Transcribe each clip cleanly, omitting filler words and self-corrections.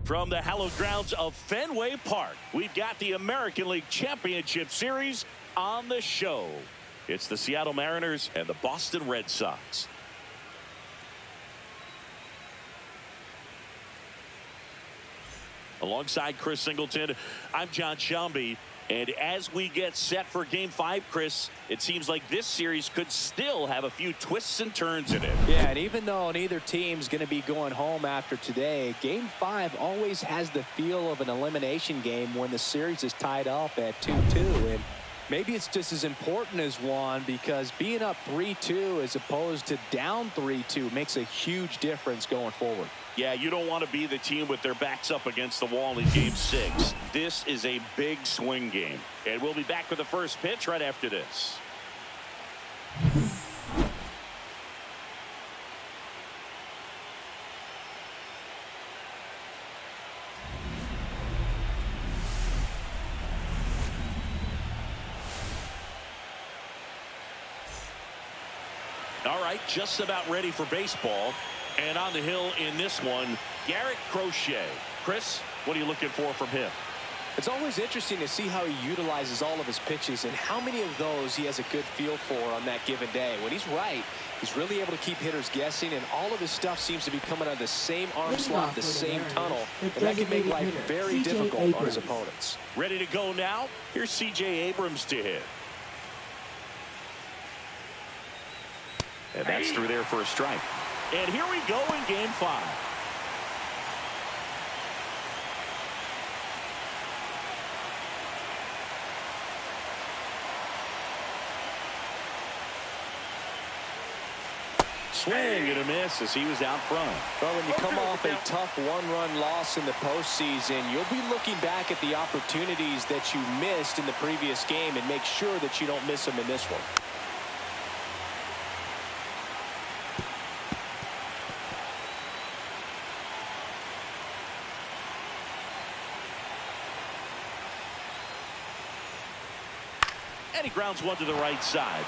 From the hallowed grounds of Fenway Park, we've got the American League Championship Series on the show. It's the Seattle Mariners and the Boston Red Sox. Alongside Chris Singleton, I'm John Shelby. And as we get set for Game 5, Chris, it seems like this series could still have a few twists and turns in it. Yeah, and even though neither team's going to be going home after today, Game 5 always has the feel of an elimination game when the series is tied up at 2-2. And maybe it's just as important as one, because being up 3-2 as opposed to down 3-2 makes a huge difference going forward. Yeah, you don't want to be the team with their backs up against the wall in Game 6. This is a big swing game. And we'll be back with the first pitch right after this. All right, just about ready for baseball. And on the hill in this one, Garrett Crochet. Chris, what are you looking for from him? It's always interesting to see how he utilizes all of his pitches and how many of those he has a good feel for on that given day. When he's right, he's really able to keep hitters guessing, and all of his stuff seems to be coming out of the same arm slot, the same tunnel, and that can make life very difficult on his opponents. Ready to go now? Here's C.J. Abrams to hit. And that's through there for a strike. And here we go in Game 5. Swing and a miss as he was out front. Well, when you come off a tough one-run loss in the postseason, you'll be looking back at the opportunities that you missed in the previous game and make sure that you don't miss them in this one. And he grounds one to the right side.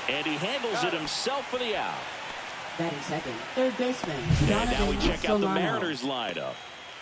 And he handles it himself for the out. Batting second, third baseman. And now we check out the Mariners lineup.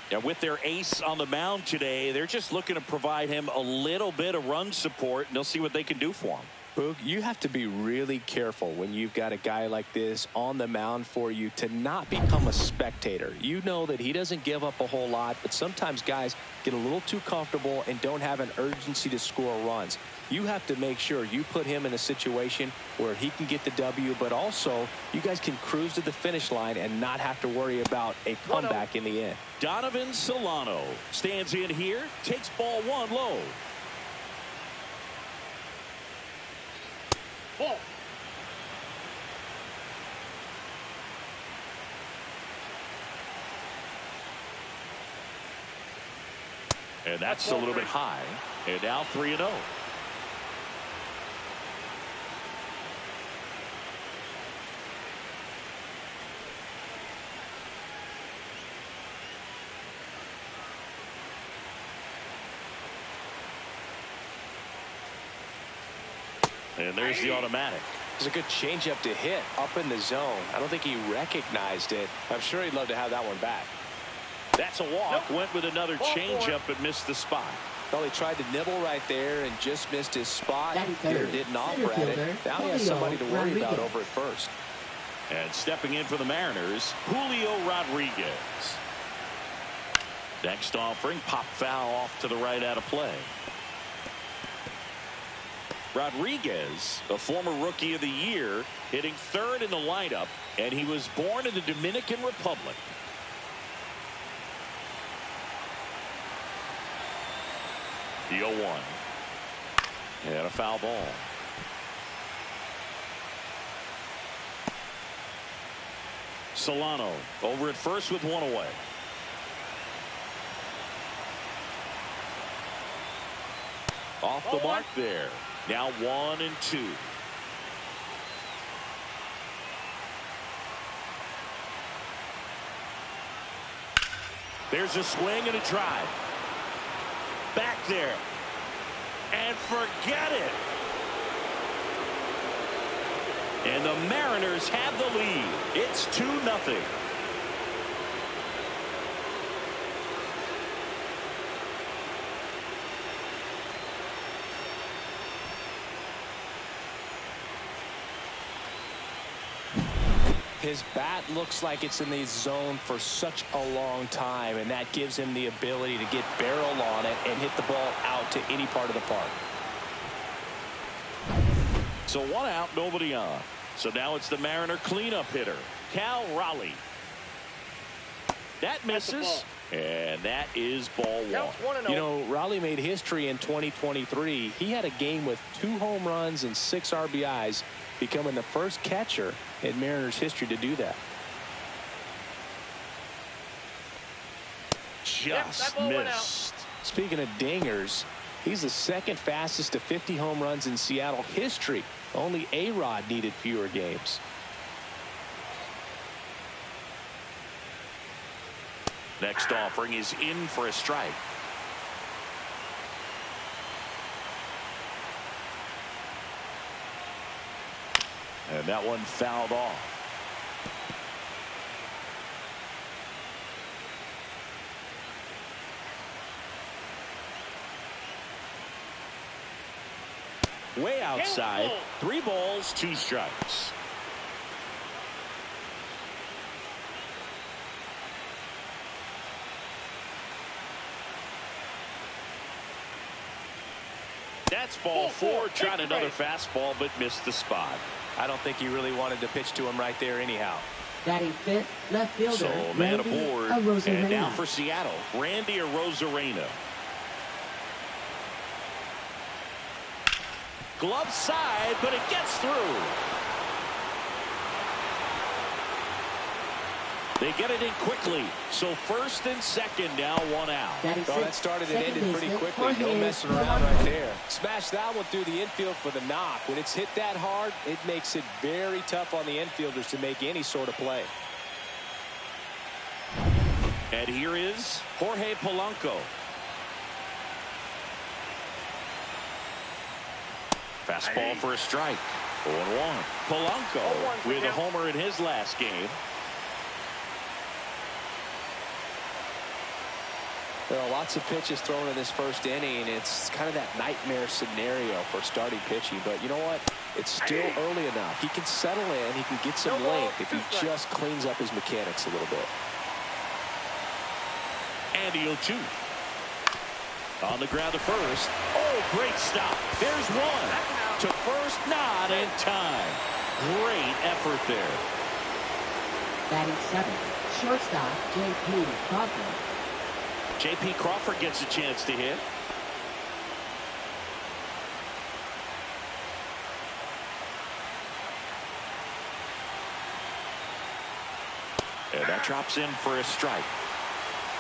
And with their ace on the mound today, they're just looking to provide him a little bit of run support, and they'll see what they can do for him. Boog, you have to be really careful when you've got a guy like this on the mound for you to not become a spectator. You know that he doesn't give up a whole lot, but sometimes guys get a little too comfortable and don't have an urgency to score runs. You have to make sure you put him in a situation where he can get the W, but also you guys can cruise to the finish line and not have to worry about a comeback in the end. Donovan Solano stands in here, takes ball one low. Ball. And that's a little bit high. And now 3-0. And there's the automatic. It's a good changeup to hit up in the zone. I don't think he recognized it. I'm sure he'd love to have that one back. That's a walk. Nope. Went with another changeup but missed the spot. Well, he tried to nibble right there and just missed his spot. Hitter didn't offer at it. Now he has somebody to worry about over at first. And stepping in for the Mariners, Julio Rodriguez. Next offering, pop foul off to the right out of play. Rodriguez, a former Rookie of the Year, hitting third in the lineup, and he was born in the Dominican Republic. The 0-1. And a foul ball. Solano over at first with one away. Off the mark there. Now 1-2. There's a swing and a drive. Back there. And forget it. And the Mariners have the lead. It's 2-0. His bat looks like it's in the zone for such a long time, and that gives him the ability to get barrel on it and hit the ball out to any part of the park. So 1 out, nobody on. So now it's the Mariner cleanup hitter, Cal Raleigh. That misses, and that is ball 1. You know, Raleigh made history in 2023. He had a game with 2 home runs and 6 RBIs, becoming the first catcher in Mariners history to do that. Just missed. Speaking of dingers, he's the second fastest to 50 home runs in Seattle history. Only A-Rod needed fewer games. Next offering is in for a strike. And that one fouled off. Way outside. 3 balls, 2 strikes. That's ball 4. Tried another fastball, but missed the spot. I don't think he really wanted to pitch to him right there anyhow. Batting 5th, left fielder, So man Randy aboard. Arozarena. And now for Seattle, Randy Arozarena. Glove side, but it gets through. They get it in quickly. So first and second, now 1 out. Oh, that started and ended pretty quickly. No messing around right there. Smash that one through the infield for the knock. When it's hit that hard, it makes it very tough on the infielders to make any sort of play. And here is Jorge Polanco. Fastball for a strike. 0-1. Polanco with a homer in his last game. There are lots of pitches thrown in this first inning. It's kind of that nightmare scenario for starting pitching. But you know what? It's still early enough. He can settle in. He can get some length if he just cleans up his mechanics a little bit. And he'll shoot. On the ground to first. Oh, great stop. There's one. To first, not in time. Great effort there. Batting 7th, shortstop, J.P. Crawford. J.P. Crawford gets a chance to hit. And that drops in for a strike.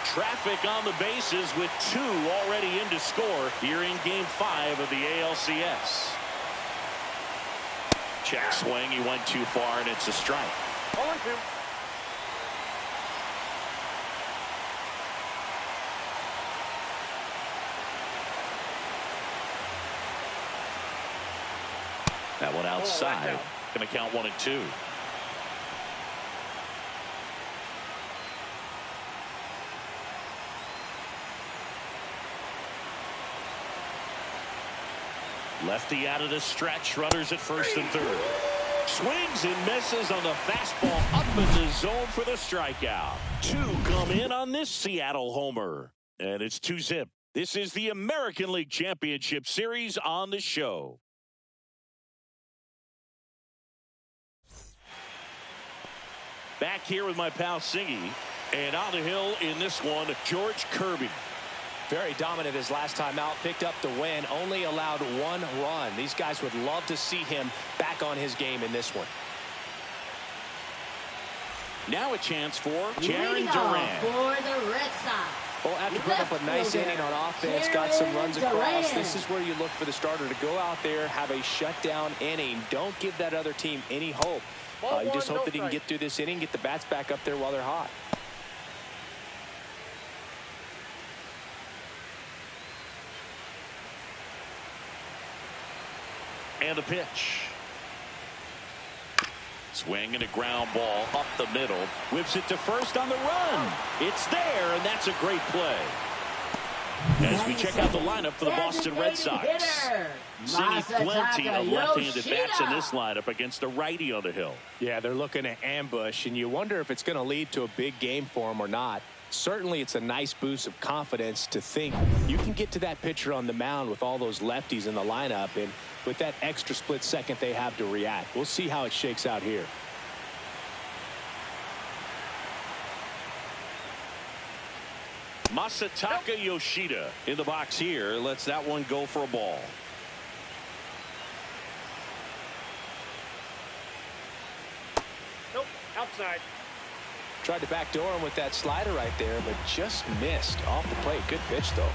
Traffic on the bases with 2 already in to score here in Game 5 of the ALCS. Check swing. He went too far, and it's a strike. 0-2. That one outside. Going to count 1-2. Lefty out of the stretch. Runners at first and third. Swings and misses on the fastball up in the zone for the strikeout. 2 come in on this Seattle homer. And it's 2-zip. This is the American League Championship Series on the show. Back here with my pal Singy. And on the hill in this one, George Kirby. Very dominant his last time out. Picked up the win. Only allowed 1 run. These guys would love to see him back on his game in this one. Now a chance for Jarren Leading Duran. off for the Red Sox. Well, after putting up a nice inning on offense, got some runs across, this is where you look for the starter to go out there, have a shutdown inning. Don't give that other team any hope. You just hope that he can get through this inning, get the bats back up there while they're hot. And a pitch. Swing and a ground ball up the middle. Whips it to first on the run. It's there, and that's a great play. As we check out the lineup for the Boston Red Sox. Seeing plenty of left-handed bats in this lineup against the righty on the hill. Yeah, they're looking to ambush, and you wonder if it's going to lead to a big game for them or not. Certainly, it's a nice boost of confidence to think you can get to that pitcher on the mound with all those lefties in the lineup, and with that extra split second they have to react. We'll see how it shakes out here. Masataka Yoshida in the box here. Lets that one go for a ball. Nope, outside. Tried to backdoor him with that slider right there, but just missed off the plate. Good pitch, though.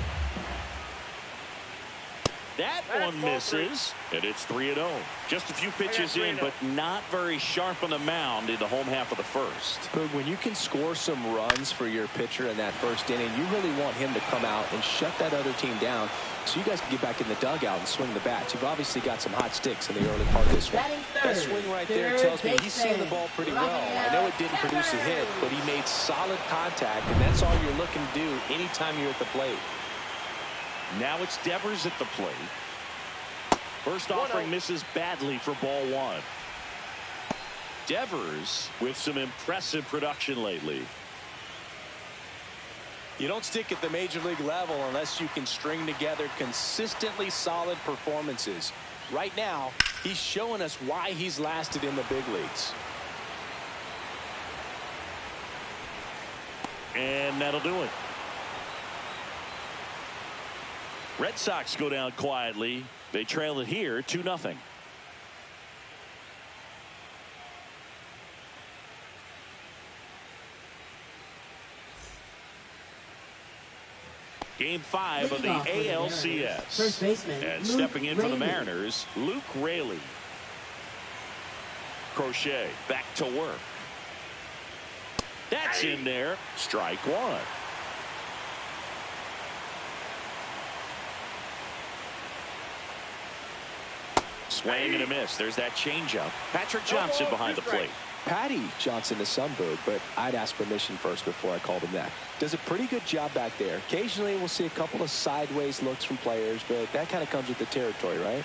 That one misses, and it's 3-0. Just a few pitches in, but not very sharp on the mound in the home half of the first. But when you can score some runs for your pitcher in that first inning, you really want him to come out and shut that other team down so you guys can get back in the dugout and swing the bats. You've obviously got some hot sticks in the early part of this one. That swing right there tells me he's seeing the ball pretty well. I know it didn't produce a hit, but he made solid contact, and that's all you're looking to do anytime you're at the plate. Now it's Devers at the plate. First offering misses badly for ball one. Devers with some impressive production lately. You don't stick at the major league level unless you can string together consistently solid performances. Right now, he's showing us why he's lasted in the big leagues. And that'll do it. Red Sox go down quietly. They trail it here 2-0. Game 5 of the ALCS. First baseman, And Luke stepping in for the Raley. Mariners, Luke Raley. Crochet back to work. That's in there. Strike one. Swing and a miss. There's that changeup. Patrick Johnson behind the plate. Patty Johnson is Sunbird, but I'd ask permission first before I called him that. Does a pretty good job back there. Occasionally we'll see a couple of sideways looks from players, but that kind of comes with the territory, right?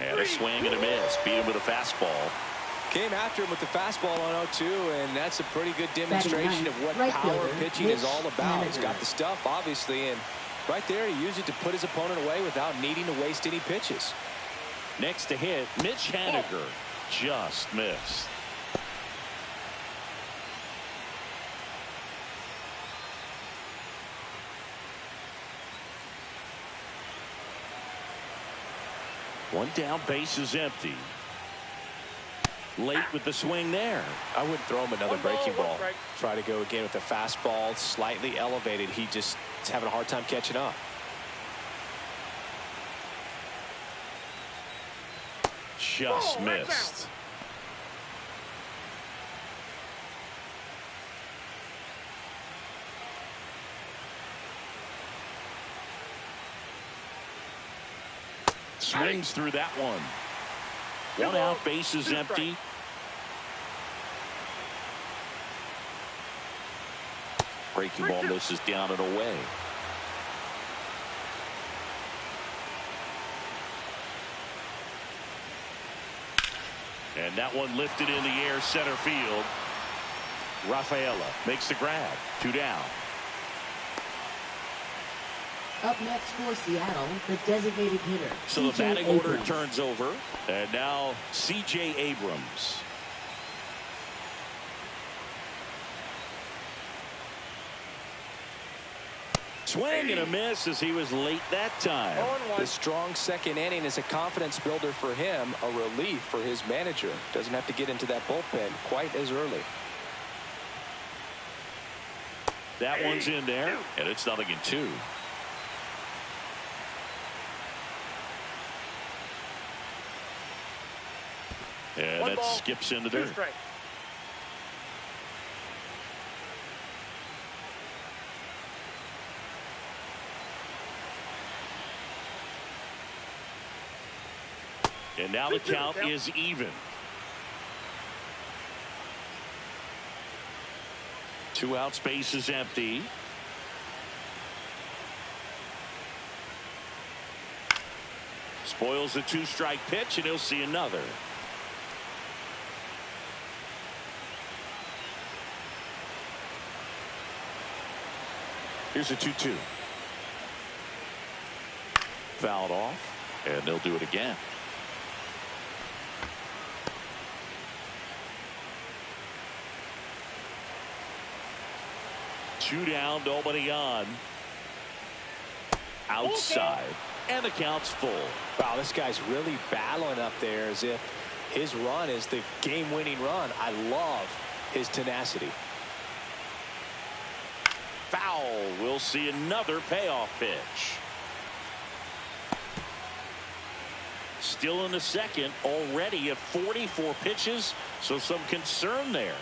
And a swing and a miss. Beat him with a fastball. Came after him with the fastball on 0-2, and that's a pretty good demonstration of what Right power fielder, pitching is Mitch all about. He's Haniger. got the stuff, obviously, and right there he used it to put his opponent away without needing to waste any pitches. Next to hit, Mitch Haniger. Just missed. One down, base is empty. Late with the swing there. I wouldn't throw him another breaking ball. Try to go again with the fastball, slightly elevated. He just is having a hard time catching up. Just missed. Swings through that one. One out, base is empty. Breaking ball misses down and away. And that one lifted in the air, center field. Rafaela makes the grab. 2 down. Up next for Seattle, the designated hitter. So the CJ batting order Abrams. turns over. And now C.J. Abrams. Swing and a miss as he was late that time. The strong second inning is a confidence builder for him, a relief for his manager. Doesn't have to get into that bullpen quite as early. That one's in there, and it's 0-2. And that skips into dirt. And now the count is even. 2 out, space is empty. Spoils the two-strike pitch, and he'll see another. Here's a 2-2. Fouled off, and they'll do it again. Two down, nobody on. Outside, and the count's full. Wow, this guy's really battling up there as if his run is the game-winning run. I love his tenacity. Foul. We'll see another payoff pitch. Still in the second, already at 44 pitches, so some concern there.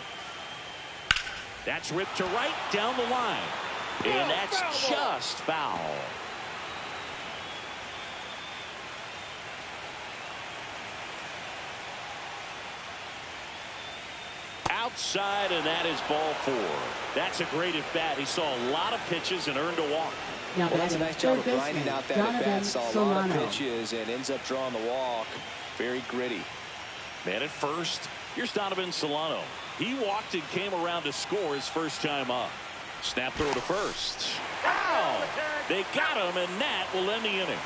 That's ripped to right down the line, and that's just foul. Outside, and that is ball 4. That's a great at bat. He saw a lot of pitches and earned a walk. Well, that's a nice job of grinding out that at bat. Saw a lot of pitches and ends up drawing the walk. Very gritty. Man at first, here's Donovan Solano. He walked and came around to score his first time up. Snap throw to first. Ow! They got him, and that will end the inning.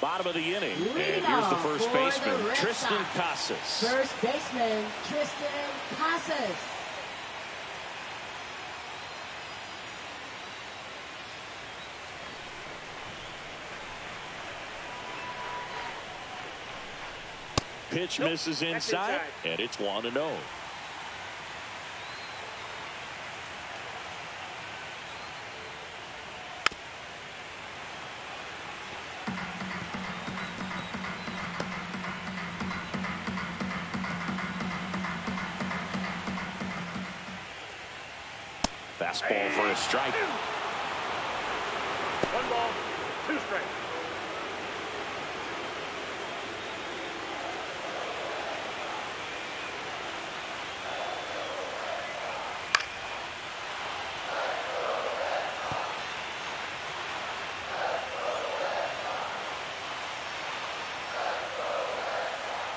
Bottom of the inning, and here's the first baseman, Tristan Casas. First baseman, Tristan Casas. Pitch misses inside, and it's 1-0. Fastball for a strike. 1 ball, 2 strikes.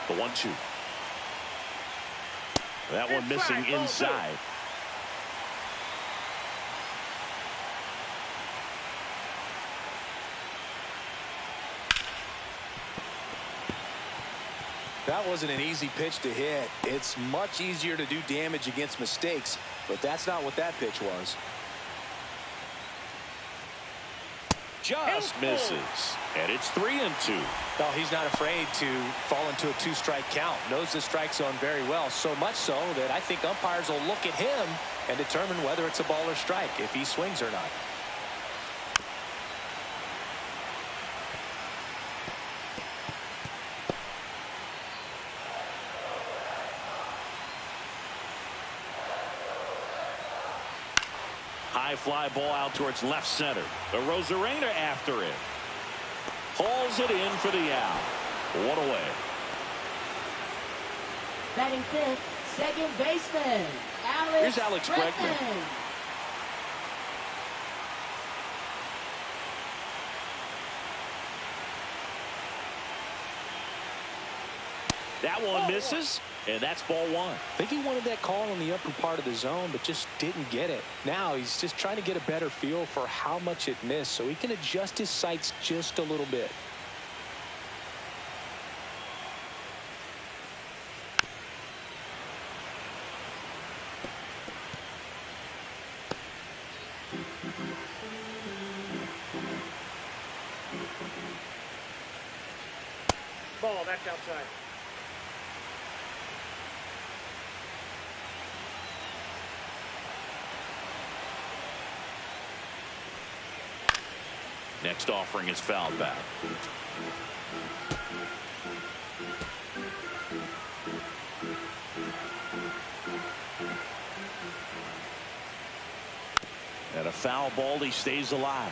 The 1-2. That one missing inside. That wasn't an easy pitch to hit. It's much easier to do damage against mistakes, but that's not what that pitch was. Just misses, and it's 3-2. No, he's not afraid to fall into a 2-strike count. Knows the strike zone very well, so much so that I think umpires will look at him and determine whether it's a ball or strike, if he swings or not. High fly ball out towards left center. The Rosarena after it. Hauls it in for the out. 1 away. Batting fifth, second baseman, Here's Alex Bregman. That one misses, and that's ball 1. I think he wanted that call in the upper part of the zone, but just didn't get it. Now he's just trying to get a better feel for how much it missed so he can adjust his sights just a little bit. Ball, that's outside. Next offering is fouled back. And a foul ball, he stays alive.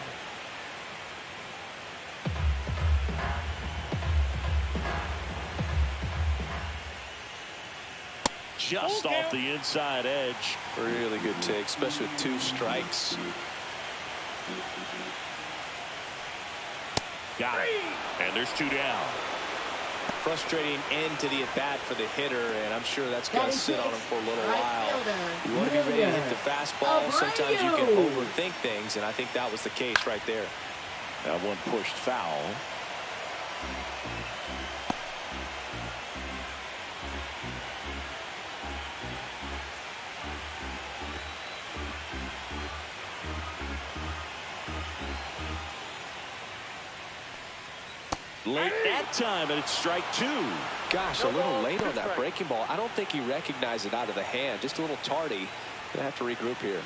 just off the inside edge. Really good take, especially with 2 strikes. Got it. And there's 2 down. Frustrating end to the at-bat for the hitter, and I'm sure that's going to sit on him for a little while. You want to be ready to hit the fastball. Sometimes you can overthink things, and I think that was the case right there. That one pushed foul. Late that time, and it's strike 2. Gosh, a little late on that breaking ball. I don't think he recognized it out of the hand. Just a little tardy. Gonna have to regroup here.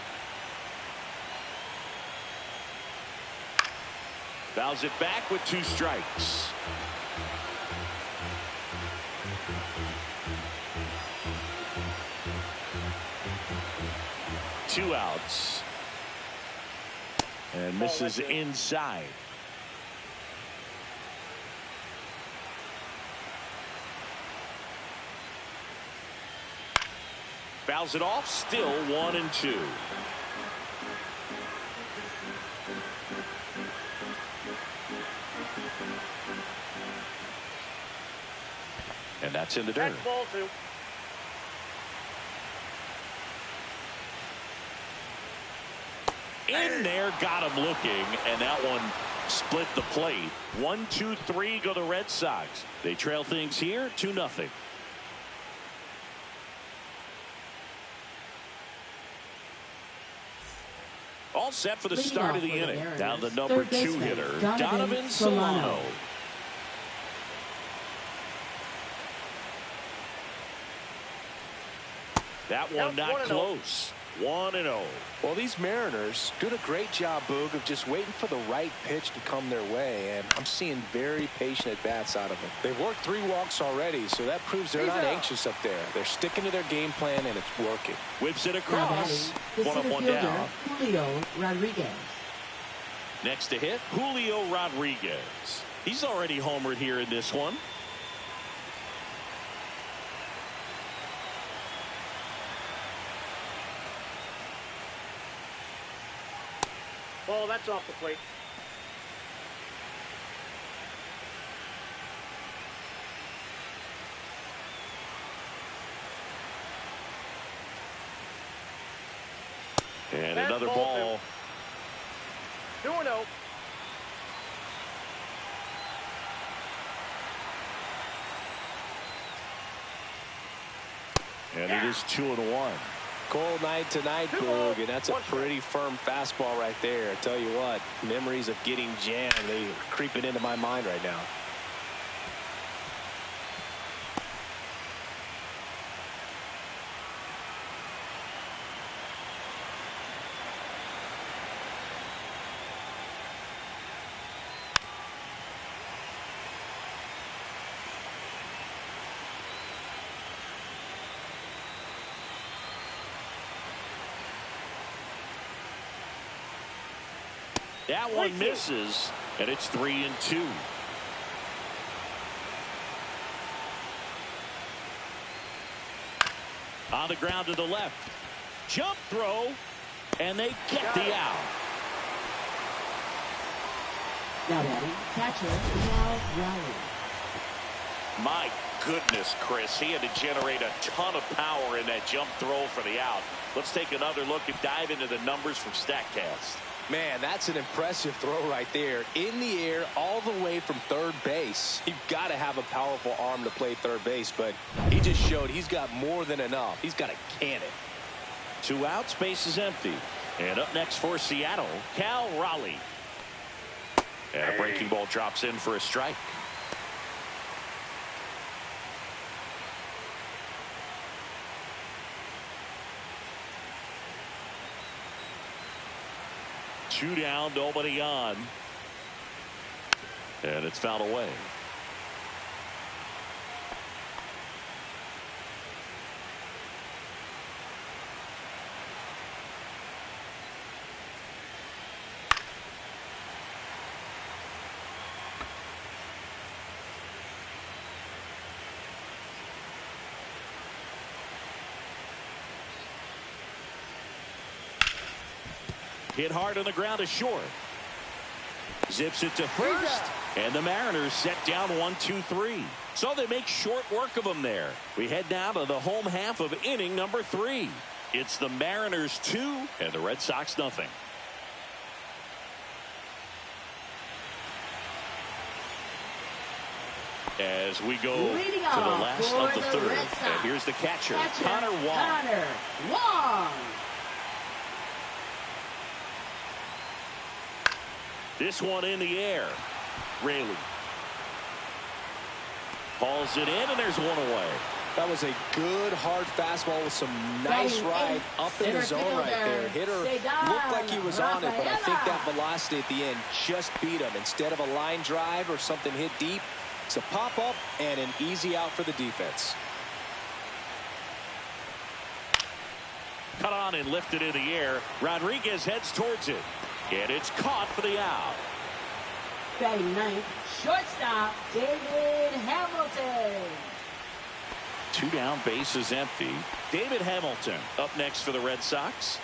Fouls it back with 2 strikes. Two outs. And misses inside. Fouls it off, still 1-2. And that's in the dirt. That's ball 2. In there, got him looking, and that one split the plate. 1-2-3 go the Red Sox. They trail things here 2-0. All set for the start of the inning. Down the number 2 hitter, Donovan Solano. That one not close. 1-0. Well, these Mariners did a great job, Boog, of just waiting for the right pitch to come their way, and I'm seeing very patient at-bats out of them. They've worked 3 walks already, so that proves they're not anxious up there. They're sticking to their game plan, and it's working. Whips it across. 1 up, 1 down. Julio Rodriguez. Next to hit, Julio Rodriguez. He's already homered here in this one. Ball, that's off the plate. And another ball. 2-0. And it is 2-1. Cold night tonight, Boog, and that's a pretty firm fastball right there. I tell you what, memories of getting jammed, they're creeping into my mind right now. That one misses, and it's 3-2. On the ground to the left. Jump throw, and they get the out. Now batting, catcher, Cal Raleigh. My goodness, Chris. He had to generate a ton of power in that jump throw for the out. Let's take another look and dive into the numbers from StatCast. Man, that's an impressive throw right there. In the air, all the way from third base. You've got to have a powerful arm to play third base, but he just showed he's got more than enough. He's got a cannon. 2 outs, base is empty. And up next for Seattle, Cal Raleigh. And a breaking ball drops in for a strike. Two down, nobody on. And it's fouled away. hit hard on the ground to short. Zips it to first, and the Mariners set down 1-2-3. So they make short work of them there. We head now to the home half of inning number 3. It's the Mariners 2 and the Red Sox nothing. As we go to the last of the third. And here's the catcher, Connor Wong. This one in the air. Raley hauls it in, and there's one away. That was a good, hard fastball with some nice ride up in the zone right there. Hitter looked like he was on it, but I think that velocity at the end just beat him. Instead of a line drive or something hit deep, it's a pop-up and an easy out for the defense. Cut on and lifted in the air. Rodriguez heads towards it, and it's caught for the out. Batting ninth, shortstop, David Hamilton. 2 down, bases empty. David Hamilton up next for the Red Sox.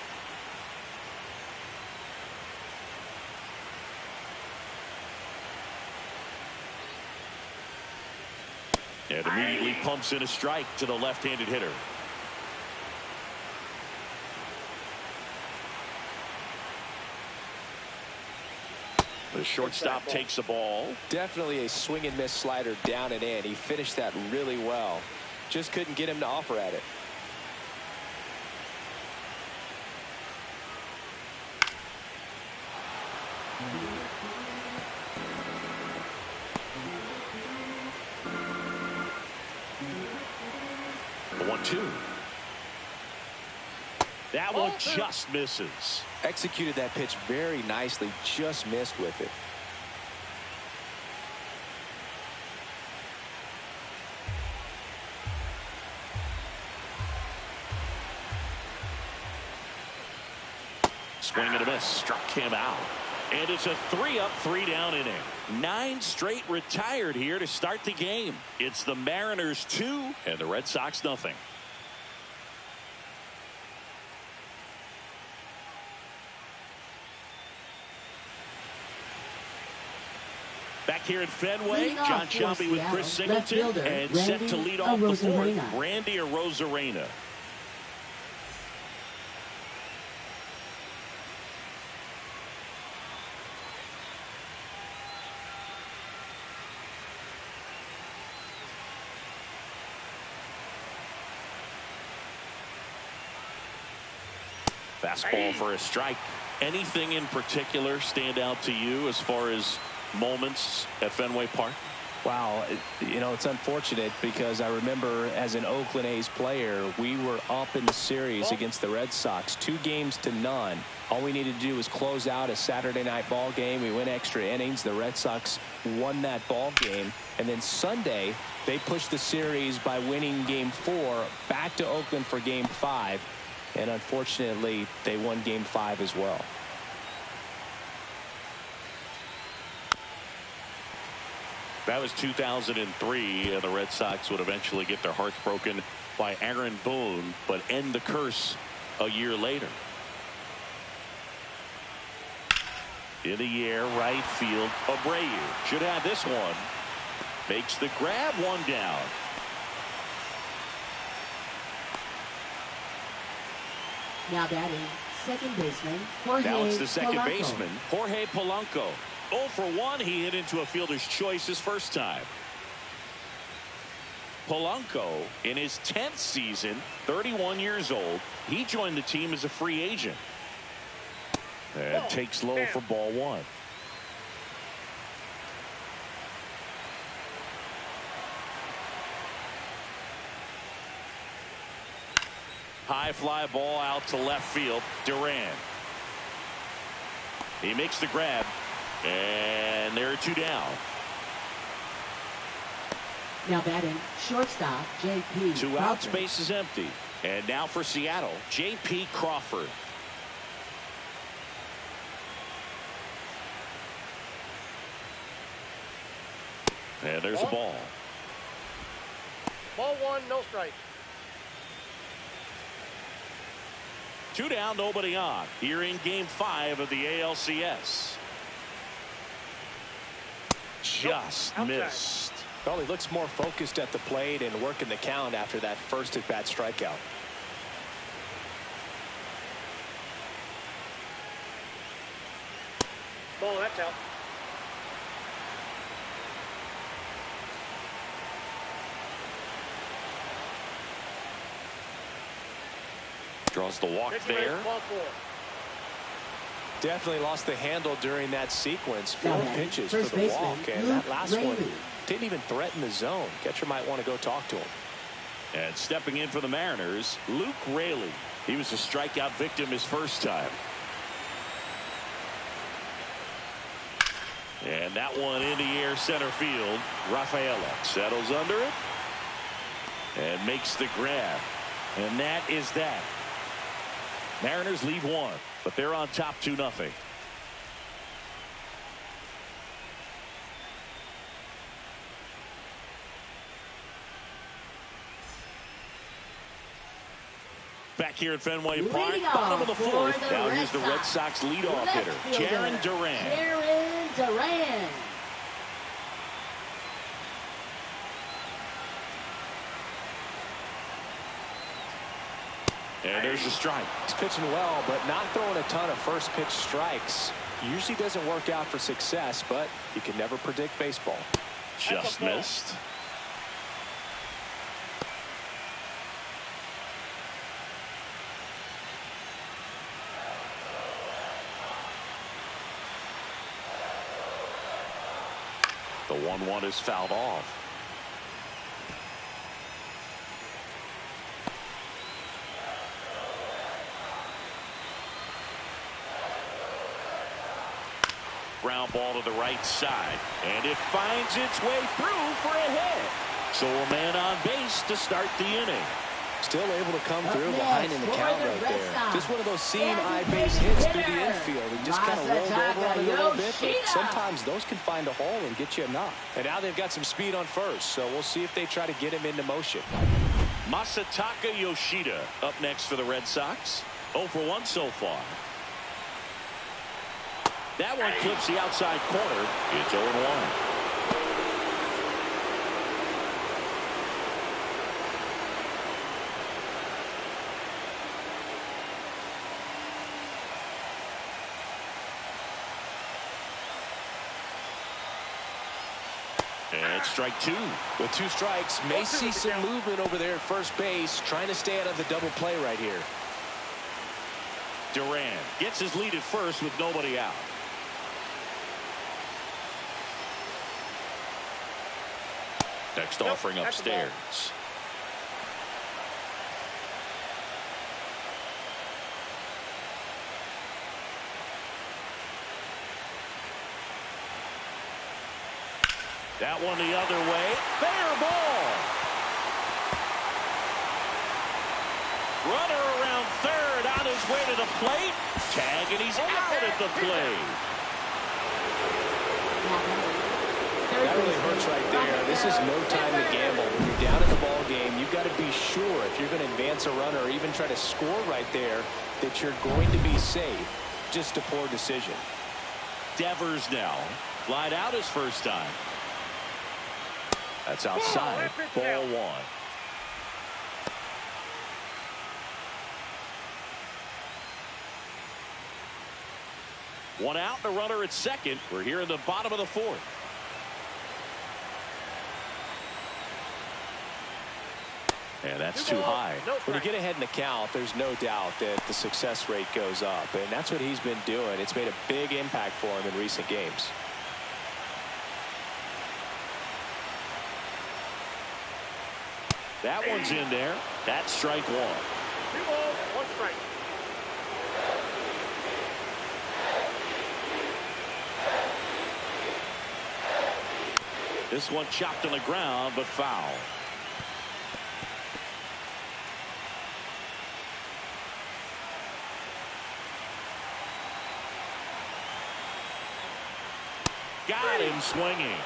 And immediately pumps in a strike to the left-handed hitter. The shortstop takes the ball. Definitely a swing and miss slider down and in. He finished that really well. Just couldn't get him to offer at it. The 1-2. That one just misses. Executed that pitch very nicely, just missed with it. Swing and a miss, struck him out. And it's a 3-up, 3-down inning. 9 straight retired here to start the game. It's the Mariners 2 and the Red Sox nothing. Back here at Fenway, John Shelby with Chris Singleton and set to lead off the fourth, Randy Arozarena. Fastball for a strike. Anything in particular stand out to you as far as moments at Fenway Park? Wow, you know, it's unfortunate because I remember as an Oakland A's player, we were up in the series against the Red Sox, 2-0. All we needed to do was close out a Saturday night ball game. We went extra innings. The Red Sox won that ball game. And then Sunday, they pushed the series by winning Game 4 back to Oakland for Game 5. And unfortunately, they won Game 5 as well. That was 2003, and the Red Sox would eventually get their hearts broken by Aaron Boone, but end the curse a year later. In the air, right field, Abreu should have this one. Makes the grab, 1 down. Now batting, second baseman, Jorge Now it's the second Polanco. baseman, Jorge Polanco. 0 for 1, he hit into a fielder's choice his first time. Polanco, in his 10th season, 31 years old, he joined the team as a free agent. And takes low for ball 1. High fly ball out to left field. Duran. He makes the grab. And there are 2 down. Now batting, shortstop, J.P. 2 outs, base is empty. And now for Seattle, J.P. Crawford. And there's a ball. Ball 1, no strike. Two down, nobody on. Here in Game 5 of the ALCS. Just missed. Well, he looks more focused at the plate and working the count after that first at-bat strikeout. Ball, that's out. Draws the walk there. Ball 4. Definitely lost the handle during that sequence. 4 pitches for First the walk, baseman, and that last one Raley. didn't even threaten the zone. Catcher might want to go talk to him. And stepping in for the Mariners, Luke Raley. He was a strikeout victim his first time. And that one in the air center field. Rafaela settles under it and makes the grab. And that is that. Mariners leave 1, but they're on top 2-0. Back here at Fenway Park, bottom of the 4th. Now here's the Red Sox leadoff hitter, Jaron Duran. Jaron Duran. And there's a strike. He's pitching well, but not throwing a ton of first pitch strikes. Usually doesn't work out for success, but you can never predict baseball. Just missed. The 1-1 is fouled off. Ground ball to the right side, and it finds its way through for a hit. So a man on base to start the inning. Still able to come through behind in the count right there. Just one of those seam eye base hits through the infield. He just kind of rolled over on it a little bit, but sometimes those can find a hole and get you a knock. And now they've got some speed on first, so we'll see if they try to get him into motion. Masataka Yoshida up next for the Red Sox. 0 for 1 so far. That one clips the outside corner. It's 0-1. And strike 2. With 2 strikes, may see some movement over there at first base, trying to stay out of the double play right here. Duran gets his lead at first with nobody out. Next offering upstairs. That one the other way. Fair ball. Runner around third on his way to the plate. Tag, and he's out at the plate. That really hurts right there. This is no time to gamble. When you're down in the ball game, you've got to be sure if you're going to advance a runner or even try to score right there that you're going to be safe. Just a poor decision. Devers now. Flied out his first time. That's outside. Ball 1. One out, and a runner at second. We're here in the bottom of the 4th. And that's too high. When you get ahead in the count, there's no doubt that the success rate goes up, and that's what he's been doing. It's made a big impact for him in recent games. That one's in there. That's strike 1. 2 balls, 1 strike. This one chopped on the ground, but foul. Got him swinging.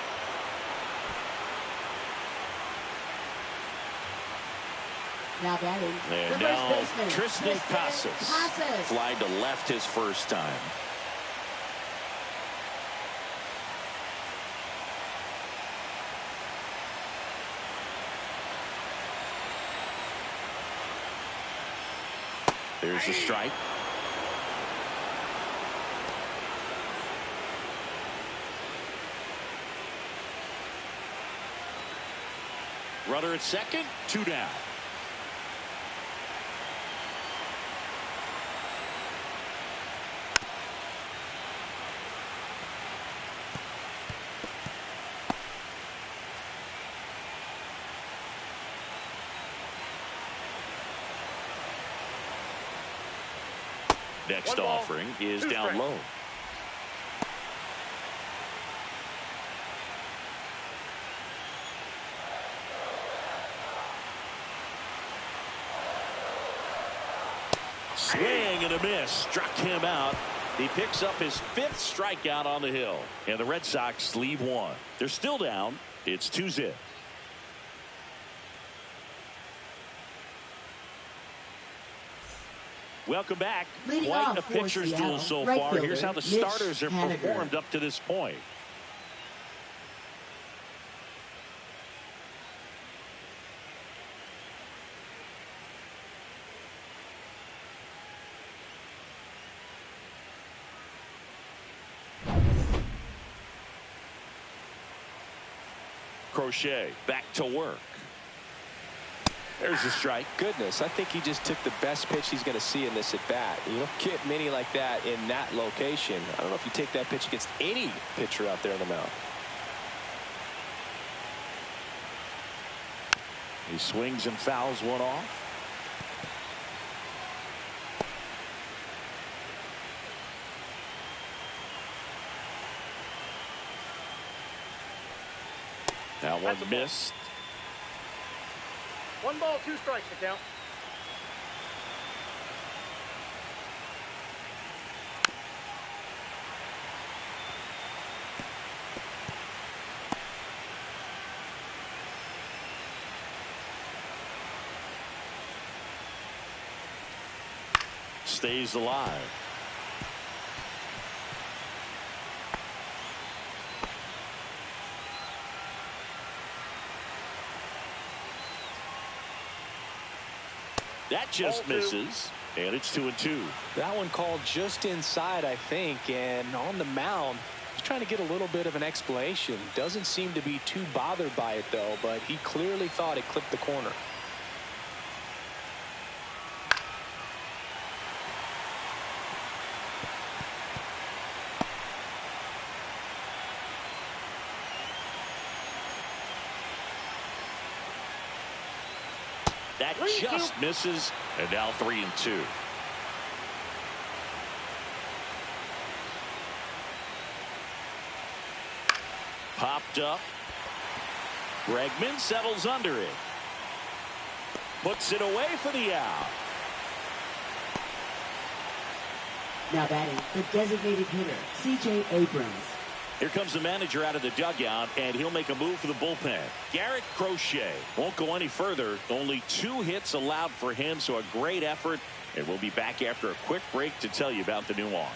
Now batting, And the now first baseman, Tristan Casas. Casas. Fly to left his first time. There's the strike. Runner at second, 2 down. Next offering is down low. Swing and a miss. Struck him out. He picks up his 5th strikeout on the hill. And the Red Sox leave 1. They're still down. It's 2-0. Welcome back. Leading Quite off a for pitcher's duel Seattle, so right far. Here's how the fielder, starters have Mitch performed up to this point. Crochet back to work. There's a strike. Goodness, I think he just took the best pitch he's going to see in this at bat. You don't get many like that in that location. I don't know if you take that pitch against any pitcher out there on the mound. He swings and fouls one off. That one missed. 1 ball, 2 strikes to count. Stays alive. That just misses, and it's 2-2. That one called just inside, I think, and on the mound, he's trying to get a little bit of an explanation. Doesn't seem to be too bothered by it, though, but he clearly thought it clipped the corner. That just misses, and now 3-2. Popped up. Bregman settles under it. Puts it away for the out. Now batting, the designated hitter, C.J. Abrams. Here comes the manager out of the dugout, and he'll make a move for the bullpen. Garrett Crochet won't go any further. Only 2 hits allowed for him, so a great effort. And we'll be back after a quick break to tell you about the new arm.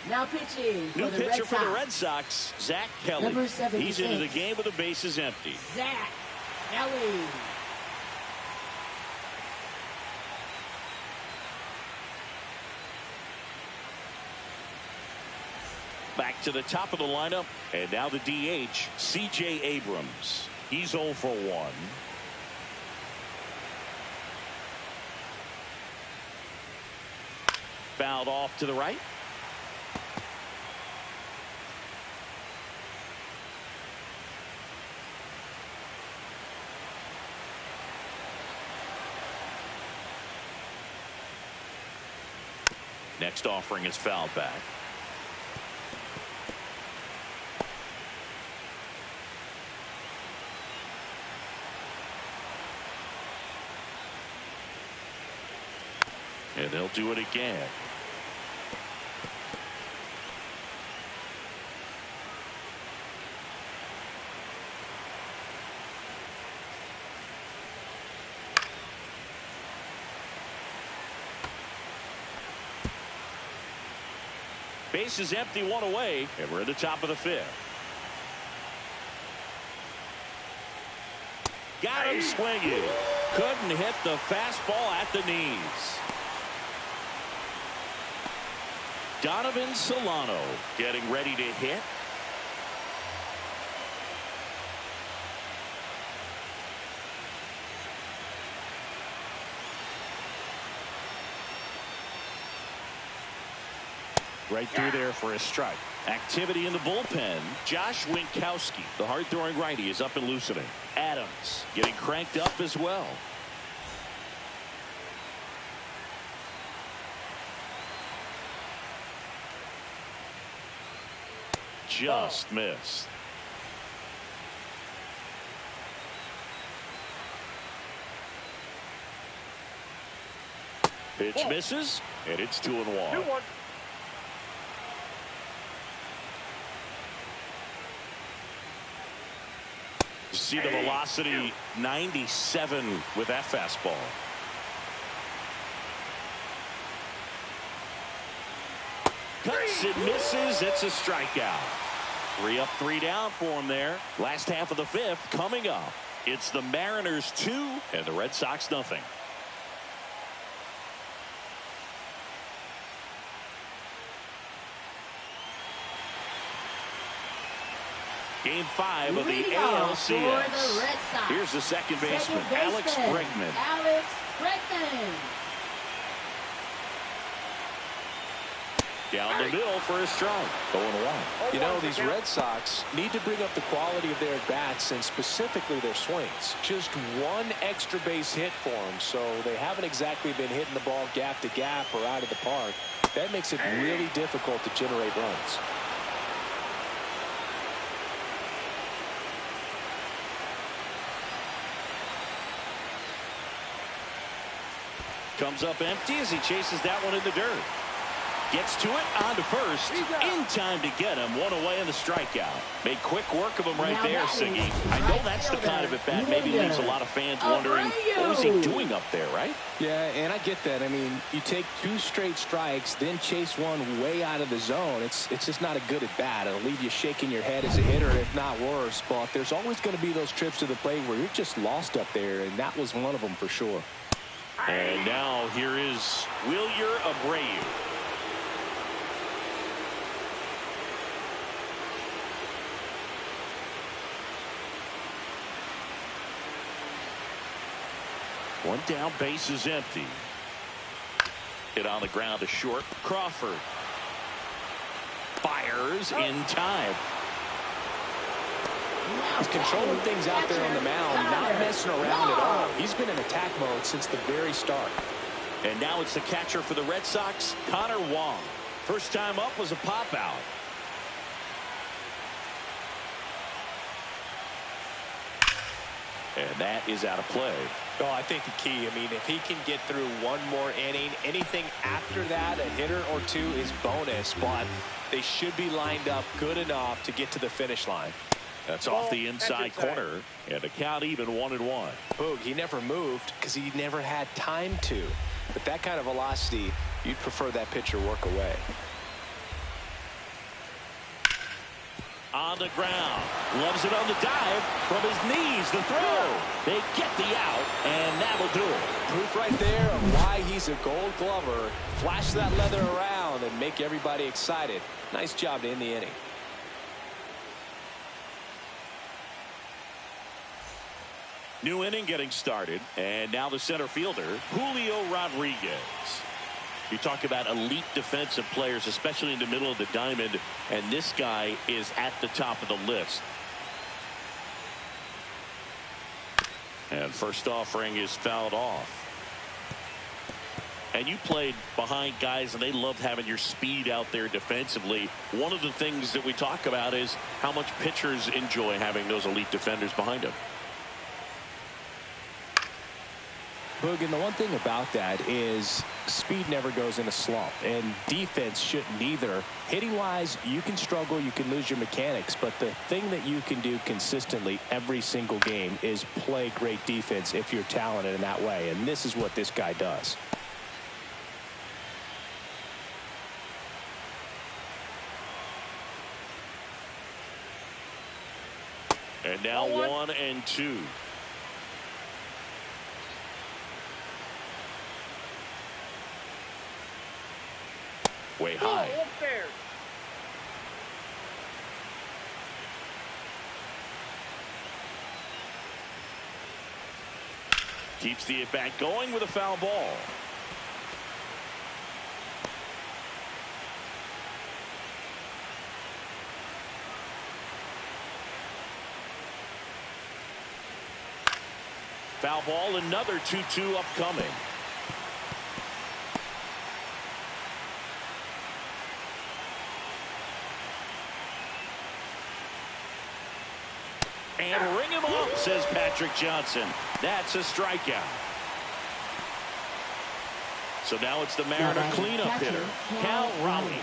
Now pitching for New the pitcher Red for the Sox, Red Sox, Zach Kelly. Number 76. He's into the game with the bases empty. Zach Kelly. Back to the top of the lineup, and now the DH, C.J. Abrams. He's 0 for 1. Fouled off to the right. Next offering is fouled back. And they'll do it again. Base is empty, one away, and we're at the top of the fifth. Got him swinging. Couldn't hit the fastball at the knees. Donovan Solano getting ready to hit. Right through there for a strike. Activity in the bullpen. Josh Winkowski, the hard-throwing righty, is up and loosening. Adams getting cranked up as well. Just missed. Pitch misses, and it's 2-1. 2-1. See the velocity 97 with that fastball. Cuts and misses. It's a strikeout. 3 up, 3 down for him there. Last half of the fifth coming up. It's the Mariners 2 and the Red Sox nothing. Game 5 of the ALCS. Here's the second baseman, Alex Bregman. Down the middle for a strike. 0-1. You know, these Red Sox need to bring up the quality of their at-bats and specifically their swings. Just one extra base hit for them, so they haven't exactly been hitting the ball gap to gap or out of the park. That makes it really difficult to generate runs. Comes up empty as he chases that one in the dirt. Gets to it, on to first, in time to get him. 1 away in the strikeout. Made quick work of him right there, Siggy. I know that's the kind of at-bat maybe leaves a lot of fans wondering, what was he doing up there, right? Yeah, and I get that. I mean, you take 2 straight strikes, then chase one way out of the zone. It's just not a good at-bat. It'll leave you shaking your head as a hitter, if not worse. But there's always going to be those trips to the plate where you're just lost up there, and that was one of them for sure. And now here is Wilyer Abreu. One down, base is empty. Hit on the ground to short. Crawford fires in time. He's controlling things out there on the mound, not messing around at all. He's been in attack mode since the very start. And now it's the catcher for the Red Sox, Connor Wong. First time up was a pop out. And that is out of play. Oh, I think the key, I mean, if he can get through one more inning, anything after that, a hitter or two is bonus, but they should be lined up good enough to get to the finish line. That's off the inside corner, and the count even 1-1. Boog, he never moved because he never had time to. But that kind of velocity, you'd prefer that pitcher work away. On the ground, gloves it on the dive, from his knees, the throw. They get the out, and that'll do it. Proof right there of why he's a Gold Glover. Flash that leather around and make everybody excited. Nice job to end the inning. New inning getting started, and now the center fielder, Julio Rodriguez. You talk about elite defensive players, especially in the middle of the diamond, and this guy is at the top of the list. And first offering is fouled off. And you played behind guys, and they loved having your speed out there defensively. One of the things that we talk about is how much pitchers enjoy having those elite defenders behind them. Boog, and the one thing about that is speed never goes in a slump, and defense shouldn't either. Hitting-wise, you can struggle, you can lose your mechanics, but the thing that you can do consistently every single game is play great defense if you're talented in that way, and this is what this guy does. And now 1-2. Way high. Keeps the at-bat going with a foul ball. Foul ball, another 2-2 upcoming. And ring him up, says Patrick Johnson. That's a strikeout. So now it's the Mariner cleanup hitter, Cal Raleigh.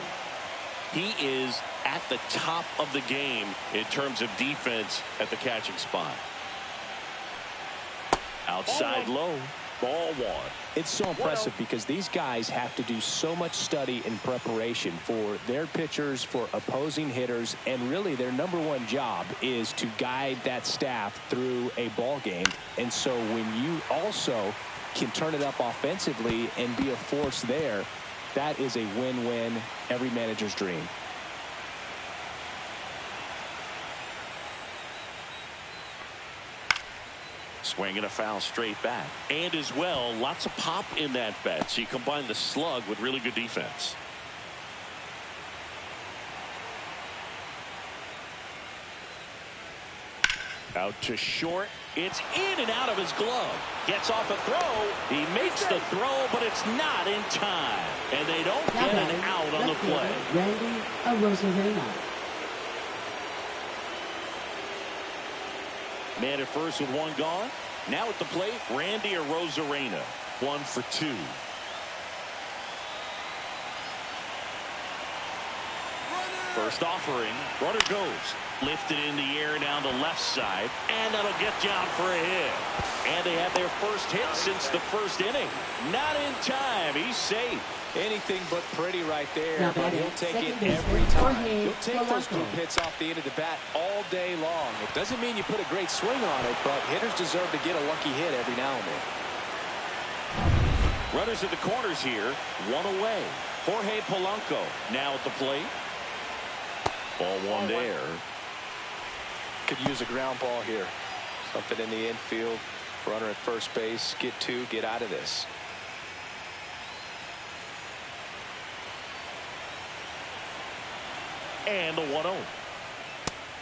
He is at the top of the game in terms of defense at the catching spot. Outside low, ball one. It's so impressive because these guys have to do so much study and preparation for their pitchers, for opposing hitters, and really their number one job is to guide that staff through a ball game. And so when you also can turn it up offensively and be a force there, that is a win-win, every manager's dream. Swinging a foul straight back. And as well, lots of pop in that bat. So you combine the slug with really good defense. Out to short. It's in and out of his glove. Gets off a throw. He makes the throw, but it's not in time. And they don't get an out on the play. Randy Man at first with one gone. Now at the plate, Randy Arozarena. 1 for 2. First offering. Runner goes. Lifted in the air down the left side. And that'll get down for a hit. And they have their first hit since the first inning. Not in time. He's safe. Anything but pretty right there, but he'll take it every time. He'll take those group hits off the end of the bat all day long. It doesn't mean you put a great swing on it, but hitters deserve to get a lucky hit every now and then. Runners at the corners here. One away. Jorge Polanco now at the plate. Ball one there. Could use a ground ball here. Something in the infield. Runner at first base. Get two. Get out of this. And the 1-0.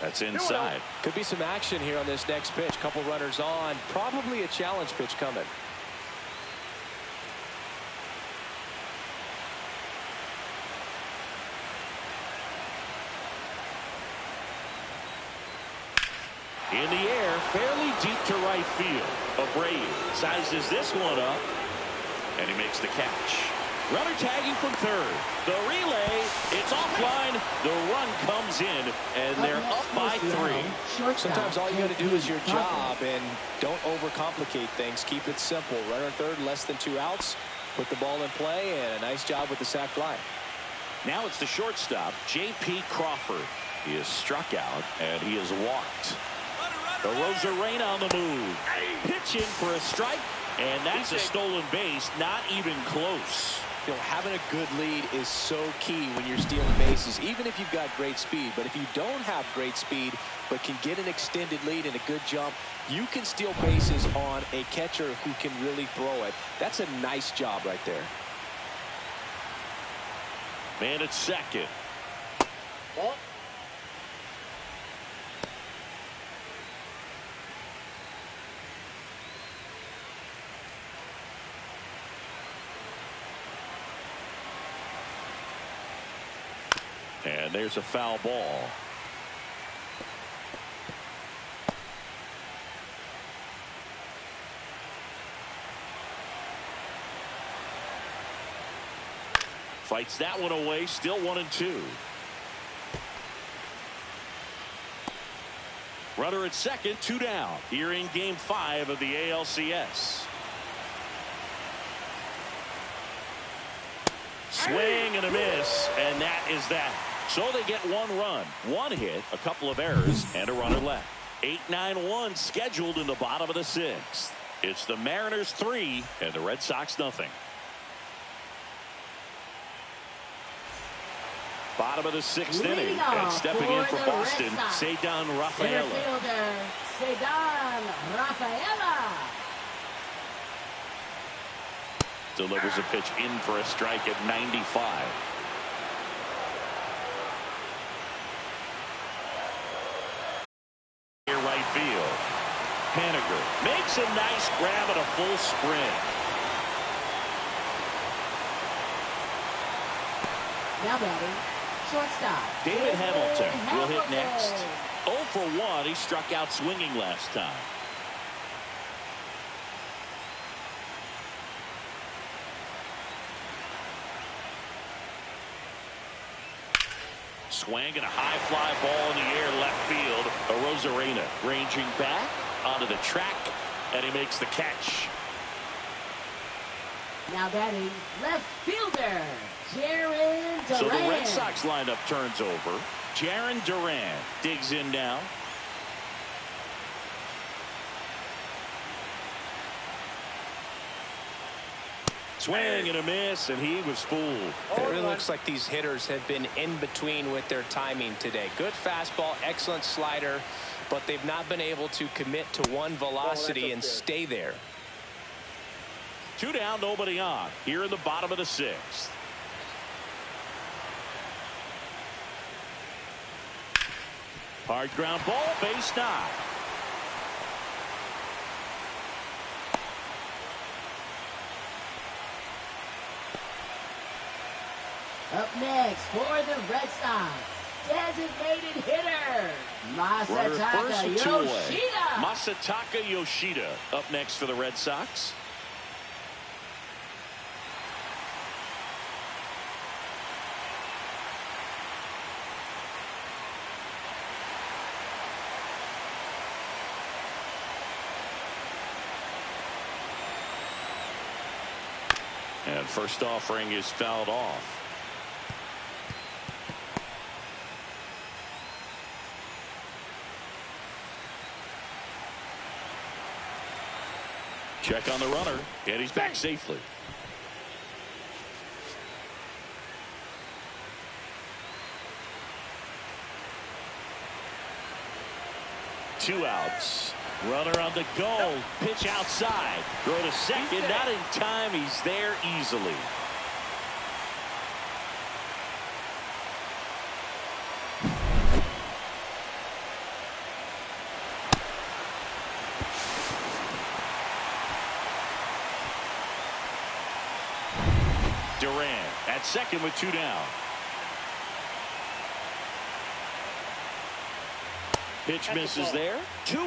That's inside. Could be some action here on this next pitch. Couple runners on. Probably a challenge pitch coming. In the air, fairly deep to right field. Abreu sizes this one up, and he makes the catch. Runner tagging from third. The relay, it's offline. The run comes in, and they're up by 3. Sometimes all you got to do is your job, and don't overcomplicate things. Keep it simple. Runner third, less than 2 outs. Put the ball in play, and a nice job with the sac fly. Now it's the shortstop, J.P. Crawford. He is struck out, and he is walked. Arozarena on the move. Pitching for a strike, and that's a stolen base. Not even close. You know, having a good lead is so key when you're stealing bases, even if you've got great speed. But if you don't have great speed but can get an extended lead and a good jump, you can steal bases on a catcher who can really throw it. That's a nice job right there. Man at second. Ball. And there's a foul ball. Fights that one away. Still 1-2. Runner at second, 2 down. Here in Game 5 of the ALCS. Swing and a miss, and that is that. So they get 1 run, 1 hit, a couple of errors, and a runner left. 8-9-1 scheduled in the bottom of the 6th. It's the Mariners 3 and the Red Sox nothing. Bottom of the 6th inning, and stepping in for Boston, Cedar Rafaela. Cedar Rafaela delivers a pitch in for a strike at 95. Here right field. Haniger makes a nice grab at a full sprint. Now batting, shortstop David Hamilton will hit next. 0 for 1. He struck out swinging last time. Swing and a high fly ball in the air left field. Arozarena ranging back onto the track, and he makes the catch. Now batting, left fielder Jarren Duran. So the Red Sox lineup turns over. Jarren Duran digs in now. Swing and a miss, and he was fooled. It really looks like these hitters have been in between with their timing today. Good fastball, excellent slider, but they've not been able to commit to one velocity and stay there. 2 down, nobody on. Here in the bottom of the 6th. Hard ground ball, base knock. Up next for the Red Sox, designated hitter Runner first Masataka with 2 away. Yoshida. Masataka Yoshida up next for the Red Sox. And first offering is fouled off. Check on the runner, and he's back safely. Two outs. Runner on the go. Pitch outside. Throw to second. Not in time. He's there easily. Duran at second with 2 down. Pitch misses there. 2-1.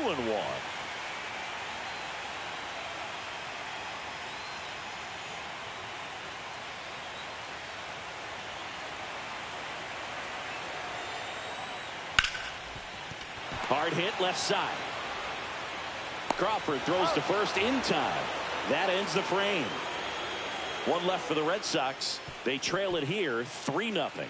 Hard hit left side. Crawford throws to first in time. That ends the frame. 1 left for the Red Sox. They trail it here 3-0.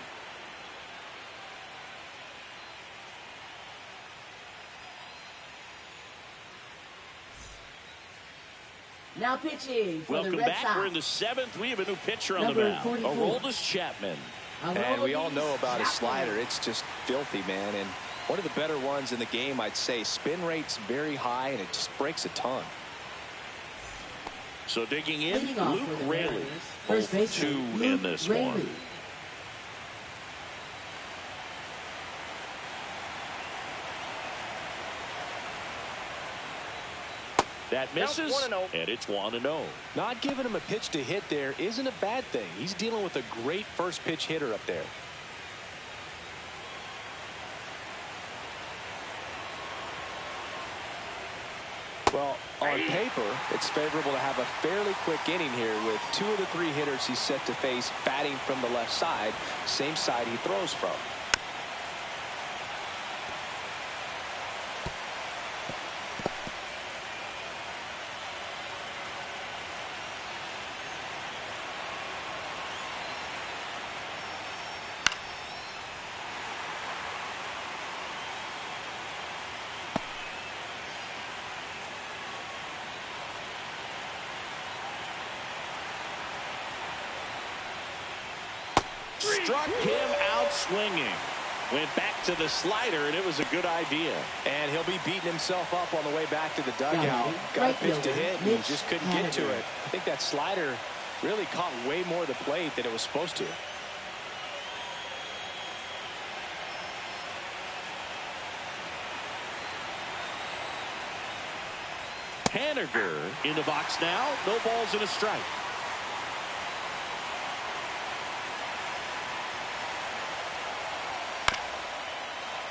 Now pitching for Welcome the Red back. Sox. We're in the 7th. We have a new pitcher on Number the mound. 44. Aroldis Chapman. And we all know about his slider. It's just filthy, man. And one of the better ones in the game, I'd say. Spin rate's very high, and it just breaks a ton. So digging in, Leading off Luke for the Raley. Mariners, 0 first for baseman, 2 Luke in this Raley. one. That misses, 1-0. and it's 1-0. Not giving him a pitch to hit there isn't a bad thing. He's dealing with a great first pitch hitter up there. Well, on paper, it's favorable to have a fairly quick inning here with 2 of the 3 hitters he's set to face batting from the left side, same side he throws from. Struck him out swinging. Went back to the slider, and it was a good idea. And he'll be beating himself up on the way back to the dugout. Got a pitch to hit, and he just couldn't get to it. I think that slider really caught way more of the plate than it was supposed to. Haniger in the box now. No balls and a strike.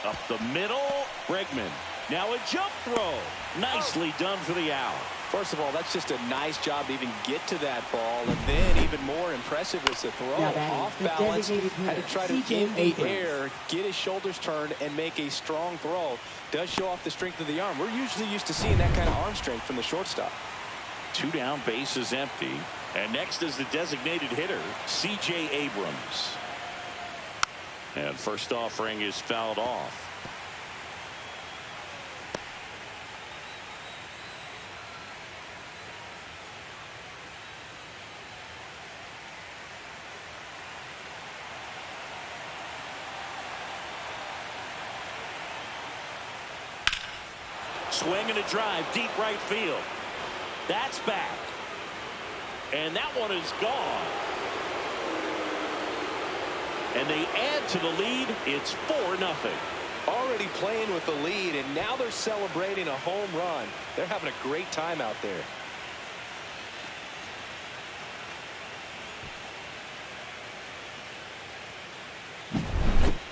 Up the middle, Bregman. Now a jump throw. Nicely done for the out. First of all, that's just a nice job to even get to that ball. And then even more impressive was the throw. Off balance, had to try to in the air, get his shoulders turned, and make a strong throw. Does show off the strength of the arm. We're usually used to seeing that kind of arm strength from the shortstop. 2 down, base is empty. And next is the designated hitter, C.J. Abrams. And first offering is fouled off. Swing and a drive, deep right field. That's back. And that one is gone. And they add to the lead. It's 4-0. Already playing with the lead, and now they're celebrating a home run. They're having a great time out there.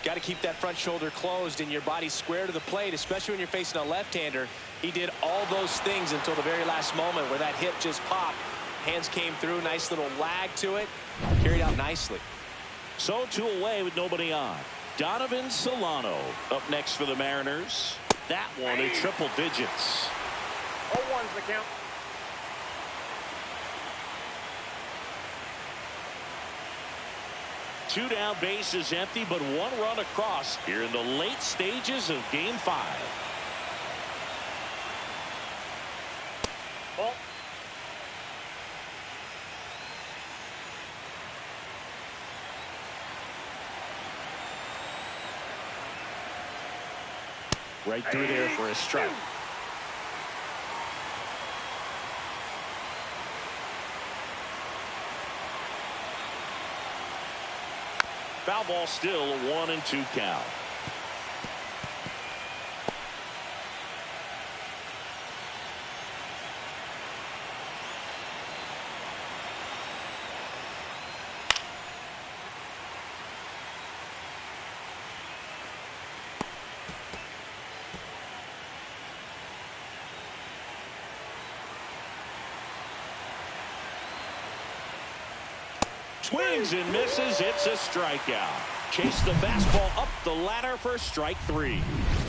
Got to keep that front shoulder closed and your body square to the plate, especially when you're facing a left-hander. He did all those things until the very last moment where that hip just popped. Hands came through, nice little lag to it. Carried out nicely. So 2 away with nobody on. Donovan Solano up next for the Mariners. That one in triple digits. 0-1's the count. Two down, base is empty, but 1 run across here in the late stages of Game 5. Ball. Right through there for a strike. Foul ball still, a 1-2 count. Swings and misses. It's a strikeout. Chase the fastball up the ladder for strike 3.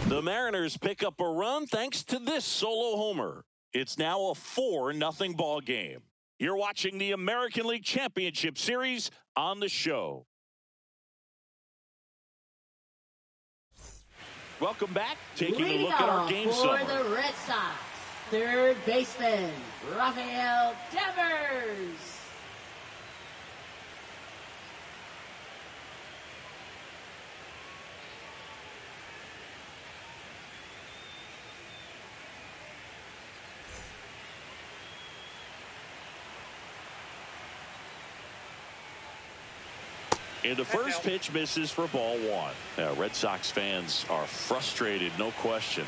The Mariners pick up a run thanks to this solo homer. It's now a 4-0 ball game. You're watching the American League Championship Series on the show. Welcome back. Taking a look at our game summary. For the Red Sox, third baseman, Rafael Devers. And the first pitch misses for ball 1. Now, Red Sox fans are frustrated, no question.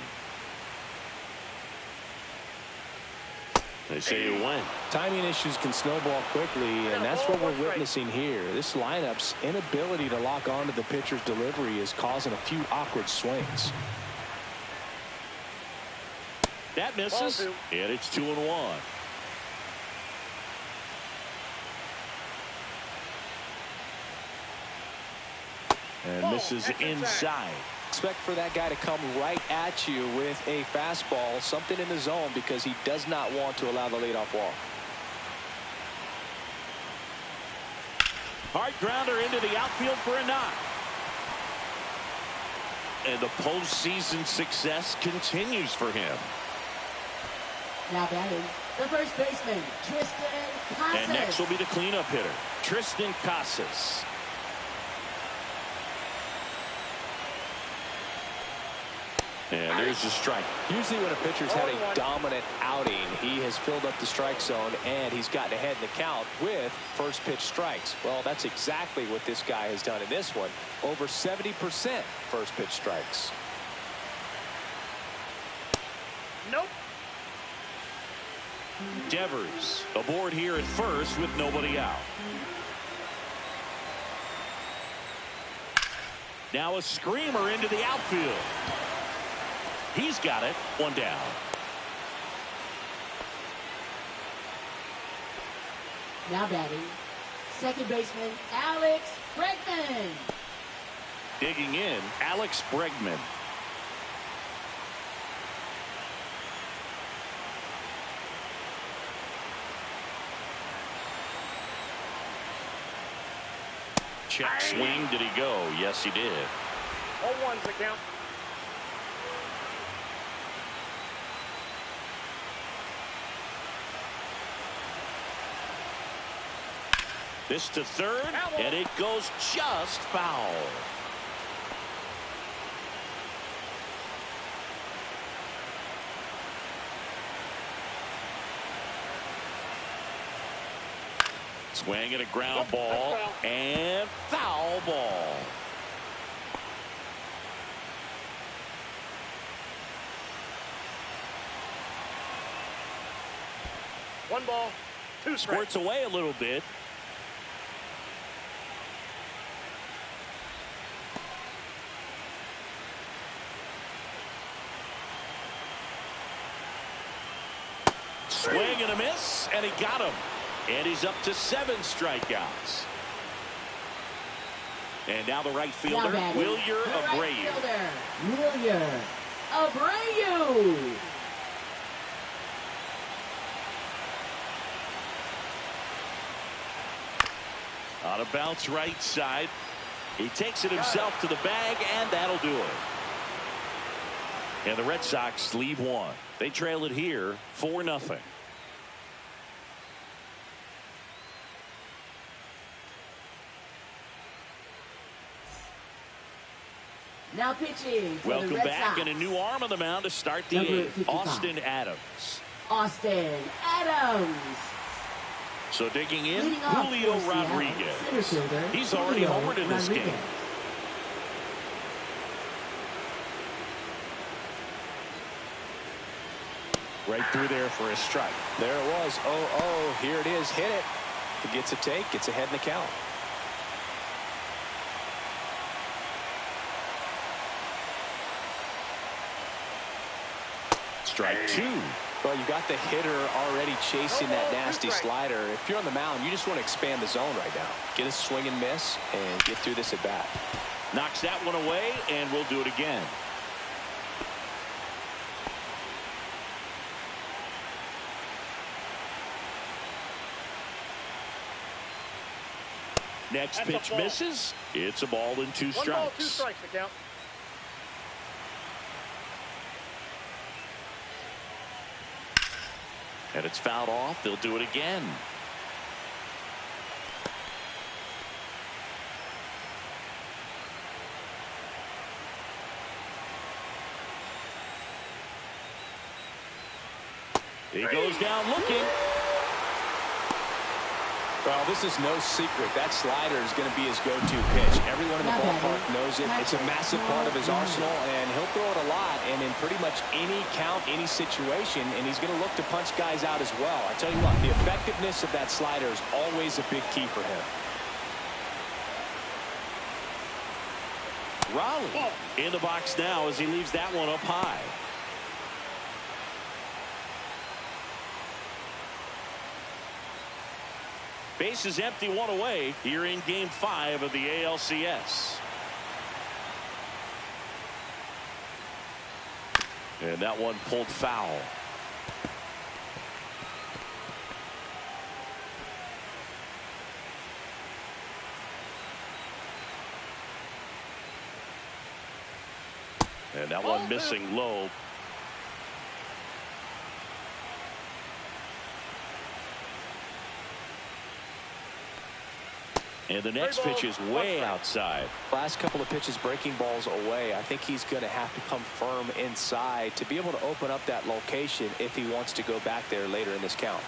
They say you win. Timing issues can snowball quickly, and that's what we're witnessing here. This lineup's inability to lock onto the pitcher's delivery is causing a few awkward swings. That misses, and it's 2-1. And misses inside. Expect for that guy to come right at you with a fastball, something in the zone, because he does not want to allow the leadoff walk. Hard grounder into the outfield for a knock. And the postseason success continues for him. Now batting, the first baseman, Tristan Casas. And next will be the cleanup hitter, Tristan Casas. And there's the strike. Usually when a pitcher's had a dominant outing, he has filled up the strike zone and he's gotten ahead in the count with first pitch strikes. Well, that's exactly what this guy has done in this one. Over 70% first pitch strikes. Nope. Devers aboard here at first with nobody out. Now a screamer into the outfield. He's got it. One down. Now batting, second baseman Alex Bregman. Digging in, Alex Bregman. Check swing. Did he go? Yes, he did. 0-1's the count. This to third, and it goes just foul. Swing at a ground ball and foul ball. One ball, two strikes. Squirts away a little bit. Swing and a miss, and he got him. And he's up to 7 strikeouts. And now the right fielder, Wilyer Abreu. Wilyer Abreu. On a bounce right side. He takes it himself to the bag, and that'll do it. And the Red Sox lead one. They trail it here 4-0. Now pitching for Welcome the Red back, Sox. and a new arm on the mound to start the eighth. Austin Adams. Austin Adams. So digging in, Leading off Julio for Seattle, Rodriguez. center fielder, He's already Julio homered in this Rodriguez. game. Right through there for a strike. There it was. 0-0. Here it is. Hit it. It gets a take. Gets ahead in the count. Strike 2. Well, you got the hitter already chasing that nasty slider. If you're on the mound, you just want to expand the zone right now. Get a swing and miss and get through this at bat. Knocks that one away, and we'll do it again. Next pitch misses. It's a ball and 2 strikes. 1 ball, 2 strikes to count. And it's fouled off. They'll do it again. He goes down looking. Well, this is no secret. That slider is going to be his go-to pitch. Everyone in the ballpark knows it. It's a massive part of his arsenal, and he'll throw it a lot and in pretty much any count, any situation, and he's going to look to punch guys out as well. I tell you what, the effectiveness of that slider is always a big key for him. Raleigh in the box now as he leaves that one up high. Base is empty, 1 away here in Game 5 of the ALCS. And that one pulled foul. And that one missing low. And the next pitch is way outside. Last couple of pitches breaking balls away. I think he's going to have to come firm inside to be able to open up that location if he wants to go back there later in this count.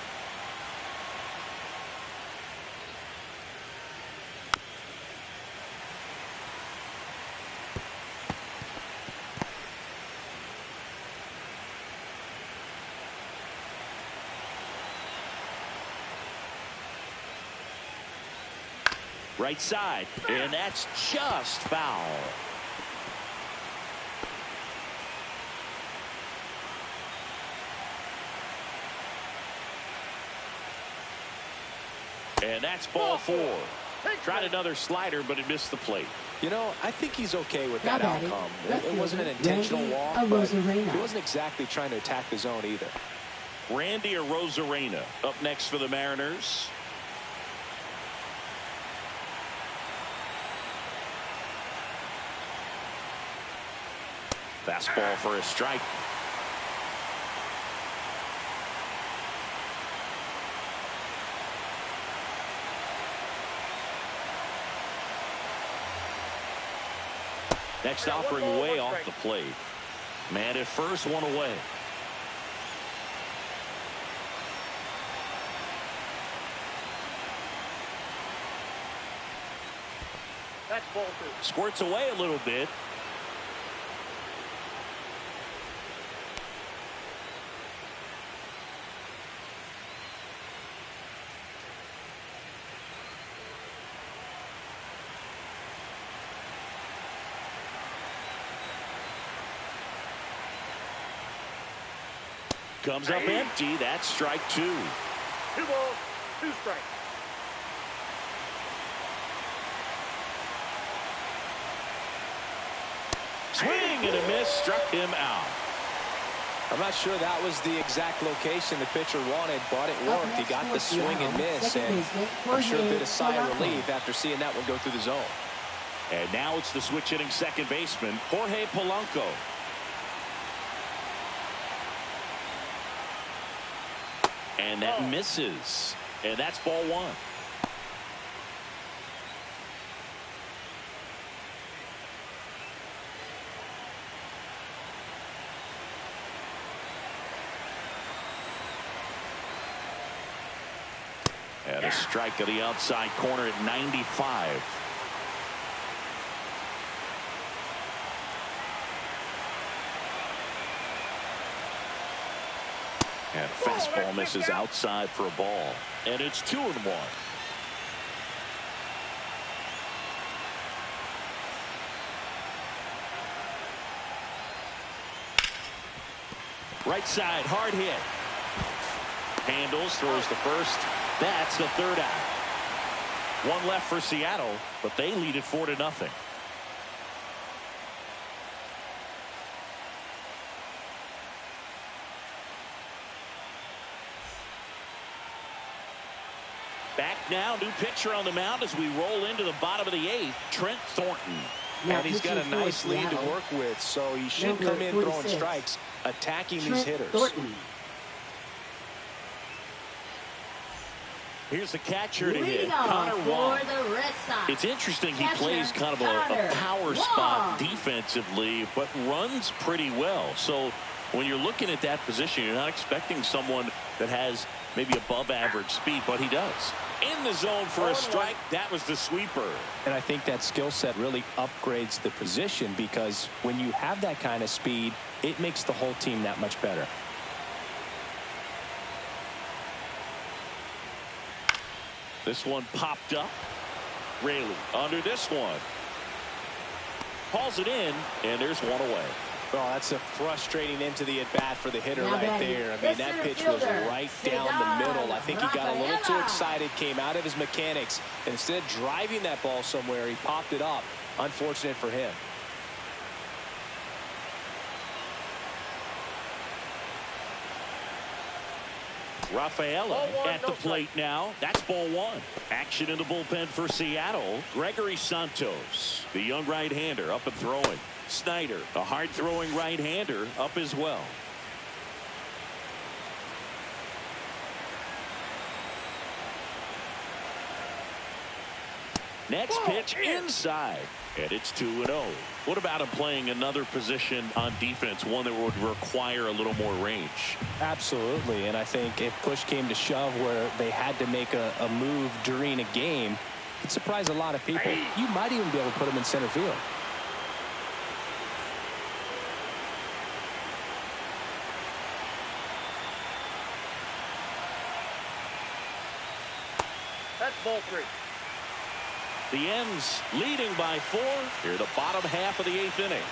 Right side, and that's just foul. And that's ball 4. Tried another slider, but it missed the plate. You know, I think he's okay with that outcome. It wasn't an intentional walk, but he wasn't exactly trying to attack the zone either. Randy Arozarena up next for the Mariners. Fastball for a strike. Next offering way off the plate. Man at first, one away. That's ball 2. Squirts away a little bit. Comes up empty. That's strike 2. 2 balls, 2 strikes. Swing and a miss. Struck him out. I'm not sure that was the exact location the pitcher wanted, but it worked. He got the swing and miss, and I'm sure a bit of sigh of relief after seeing that one go through the zone. And now it's the switch hitting second baseman, Jorge Polanco. And that misses. And that's ball 1. And a strike of the outside corner at 95. And fastball misses outside for a ball. And it's 2-1. Right side, hard hit. Handles, throws the first. That's the third out. One left for Seattle, but they lead it 4-0. Back now, new pitcher on the mound as we roll into the bottom of the 8th, Trent Thornton. And he's got a nice lead to work with, so he should come in throwing strikes, attacking these hitters. Here's the catcher to hit, Connor Wong. It's interesting he plays kind of a power spot defensively, but runs pretty well. So when you're looking at that position, you're not expecting someone that has maybe above average speed, but he does. In the zone for a strike. That was the sweeper. And I think that skill set really upgrades the position, because when you have that kind of speed, it makes the whole team that much better. This one popped up. Raley under this one. Hauls it in, and there's one away. Oh, that's a frustrating end to the at-bat for the hitter right there. I mean, that pitch was right down the middle. I think he got a little too excited, came out of his mechanics, and instead of driving that ball somewhere, he popped it up. Unfortunate for him. Rafaela at the plate now. That's ball 1. Action in the bullpen for Seattle. Gregory Santos, the young right-hander, up and throwing. Snyder, a hard-throwing right-hander, up as well. Next pitch inside, and it's 2-0. What about him playing another position on defense, one that would require a little more range? Absolutely, and I think if push came to shove where they had to make a move during a game, it'd surprise a lot of people. You might even be able to put him in center field. That's ball 3. The Ends leading by 4 here the bottom half of the 8th inning.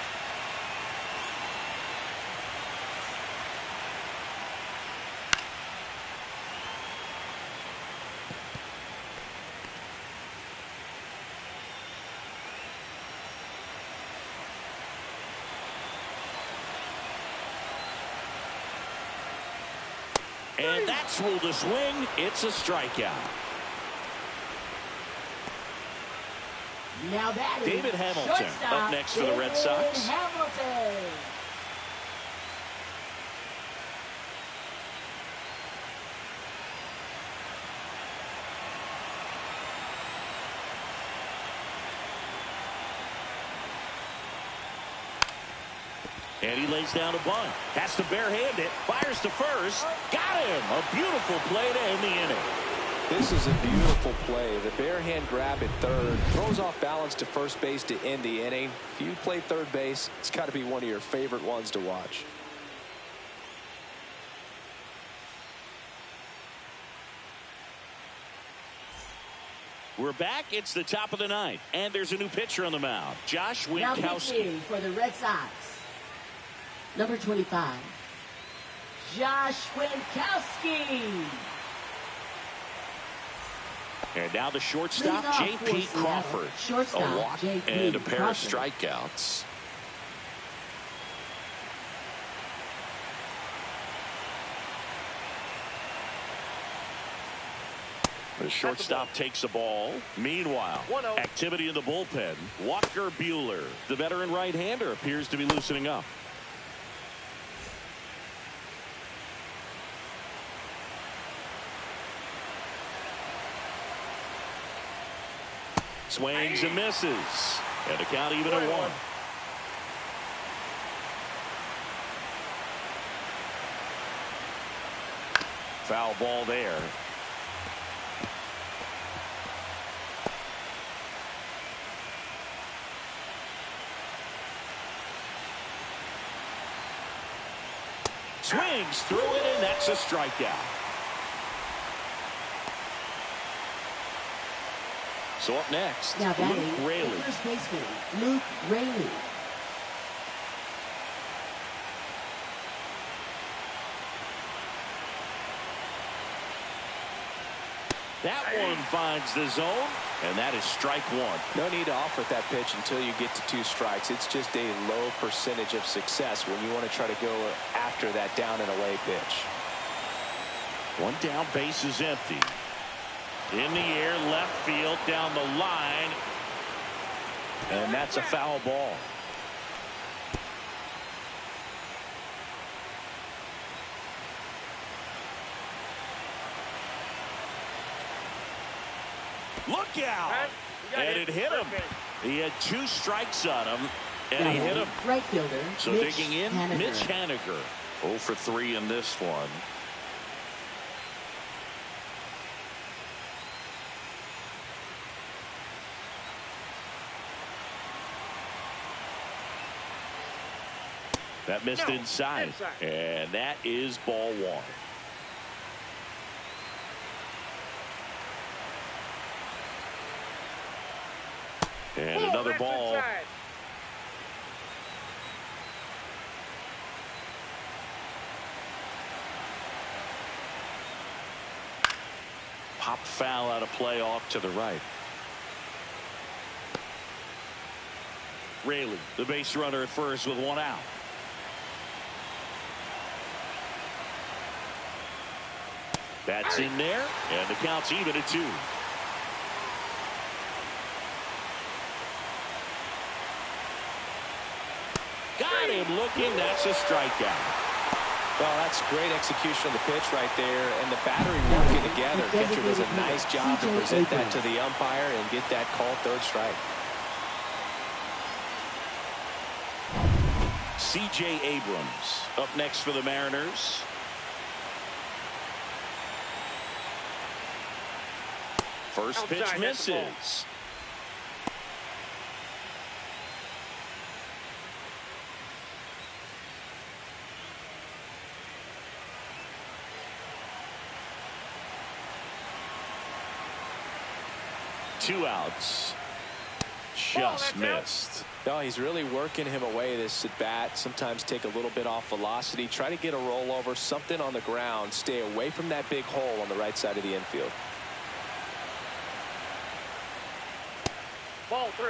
And that's ruled a swing. It's a strikeout. Now that is David Hamilton shortstop, up next for the Red Sox. Hamilton. And he lays down a bunt. Has to barehand it. Fires to first. Got him. A beautiful play to end the inning. This is a beautiful play. The bare hand grab at third. Throws off balance to first base to end the inning. If you play third base, it's got to be one of your favorite ones to watch. We're back. It's the top of the 9th. And there's a new pitcher on the mound. Josh Now Winkowski. pitching for the Red Sox, number 25, Josh Winkowski. And now the shortstop, J.P. Crawford. A walk and a pair of strikeouts. The shortstop takes the ball. Meanwhile, 1-0. activity in the bullpen. Walker Buehler, the veteran right-hander, appears to be loosening up. Swings and misses. And the count even at 1. Foul ball there. Swings through it, and that's a strikeout. So up next, Now batting, Luke Raley. first baseman, Luke Raley. That one finds the zone, and that is strike 1. No need to offer that pitch until you get to 2 strikes. It's just a low percentage of success when you want to try to go after that down and away pitch. One down, base is empty. In the air, left field, down the line. And that's a foul ball. Look out! And it hit him. He had 2 strikes on him, and he hit him. Right fielder, So Mitch digging in, Haniger. Mitch Haniger. 0 for 3 in this one. That missed inside. And that is ball 1. And another ball. Pop foul out of play off to the right. Raley, the base runner at first with 1 out. That's in there, and the count's even at 2. Got him looking. That's a strikeout. Well, that's great execution of the pitch right there, and the battery working together. Catcher does a nice job to present that to the umpire and get that call third strike. C.J. Abrams up next for the Mariners. First pitch misses. Two outs. Just missed. No, he's really working him away this at bat. Sometimes take a little bit off velocity. Try to get a rollover, something on the ground. Stay away from that big hole on the right side of the infield. Ball 3.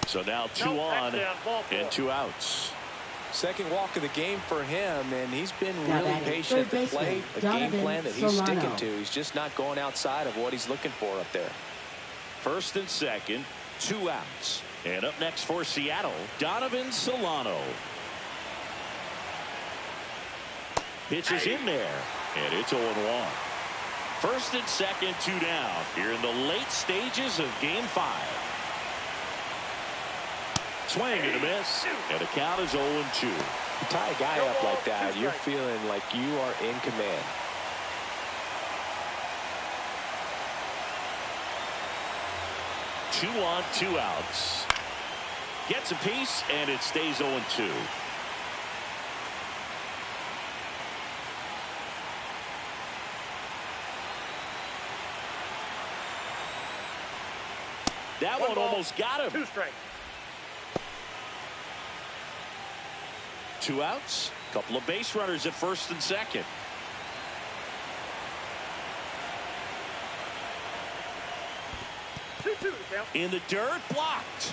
So now 2 on and 2 outs. Second walk of the game for him, and he's been really patient to play a game plan that he's sticking to. He's just not going outside of what he's looking for up there. First and second, 2 outs. And up next for Seattle, Donovan Solano. Pitch is in there, and it's 0-1. First and second, 2 down here in the late stages of Game 5. Swing and a miss, and the count is 0-2. You tie a guy up like that, you're feeling like you are in command. Two on, 2 outs. Gets a piece, and it stays 0-2. That one almost got him. 2 strikes. 2 outs, couple of base runners at first and second. In the dirt, blocked.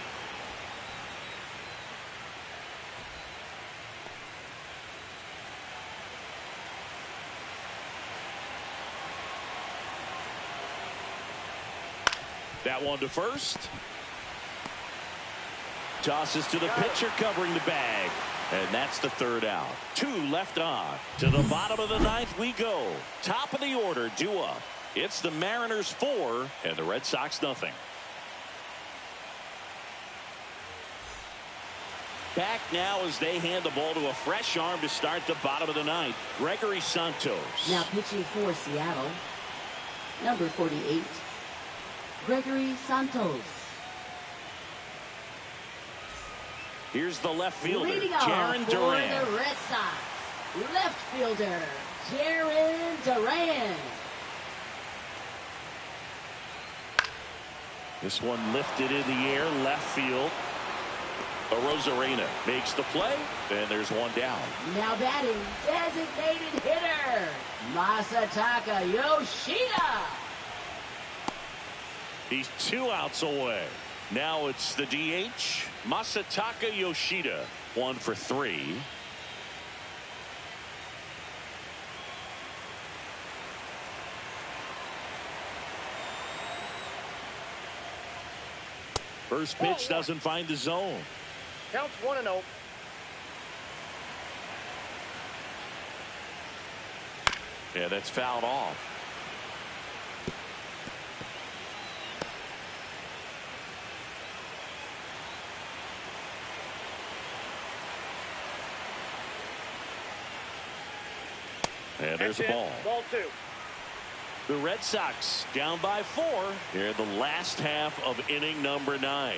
That one to first. Tosses to the pitcher covering the bag. And that's the 3rd out. 2 left on. To the bottom of the 9th we go. Top of the order, due up. It's the Mariners 4 and the Red Sox nothing. Back now as they hand the ball to a fresh arm to start the bottom of the 9th. Gregory Santos. Now pitching for Seattle, number 48, Gregory Santos. Here's the left fielder, Leading off Jarren for Duran. the Red Sox, left fielder, Jarren Duran. This one lifted in the air, left field. Arozarena makes the play, and there's 1 down. Now batting, designated hitter, Masataka Yoshida. He's 2 outs away. Now it's the DH, Masataka Yoshida, 1 for 3. First pitch doesn't find the zone. Counts 1-0. Yeah, that's fouled off. And there's the ball. Ball 2. The Red Sox down by 4 here in the last half of inning number 9.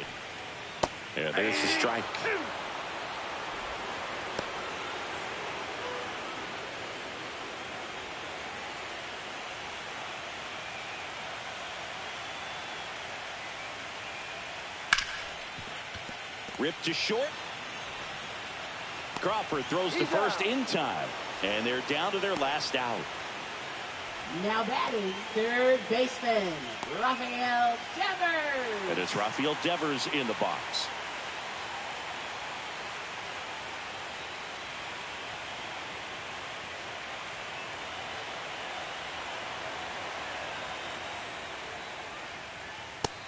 And there's the strike. Ripped to short. Crawford throws to first in time. And they're down to their last out. Now batting, third baseman, Rafael Devers. And it's Rafael Devers in the box.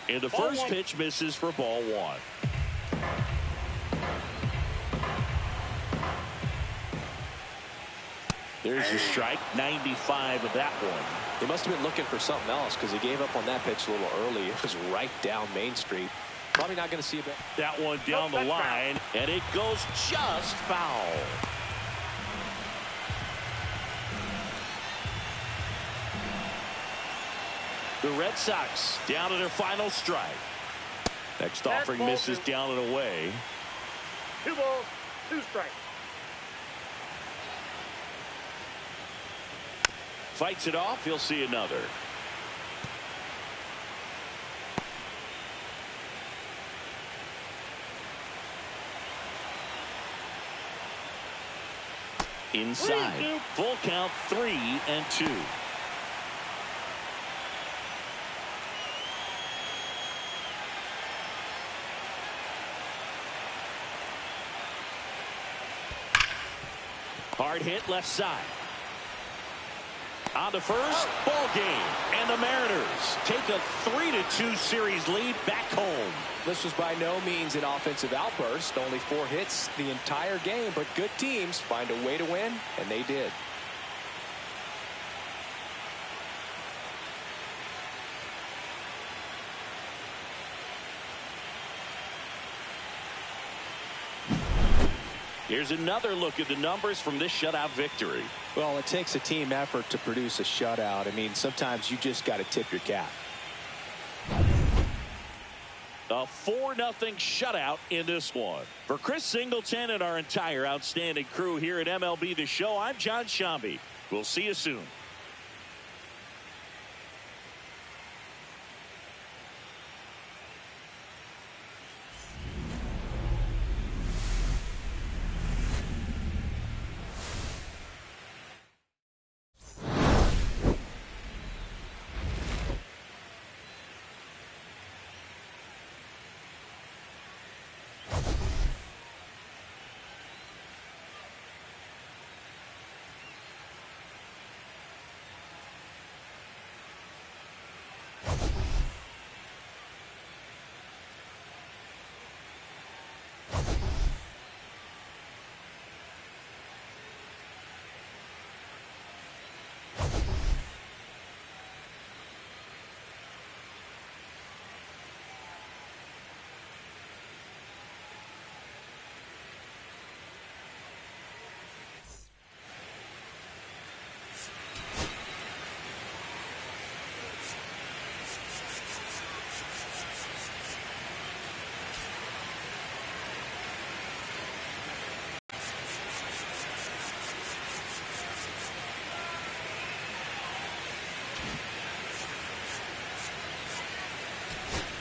And the first pitch misses for ball one. There's a strike, 95 of that one. He must have been looking for something else because he gave up on that pitch a little early. It was right down Main Street. Probably not going to see it. That one down the line, and it goes just foul. The Red Sox down to their final strike. Next offering misses down and away. 2 balls, 2 strikes. Fights it off. He'll see another. Inside. Full count, 3-2. Hard hit left side. On to first, ball game. And the Mariners take a 3-2 series lead back home. This was by no means an offensive outburst. Only 4 hits the entire game, but good teams find a way to win, and they did. Here's another look at the numbers from this shutout victory. Well, it takes a team effort to produce a shutout. I mean, sometimes you just got to tip your cap. A 4-0 shutout in this one. For Chris Singleton and our entire outstanding crew here at MLB The Show, I'm John Shambi. We'll see you soon.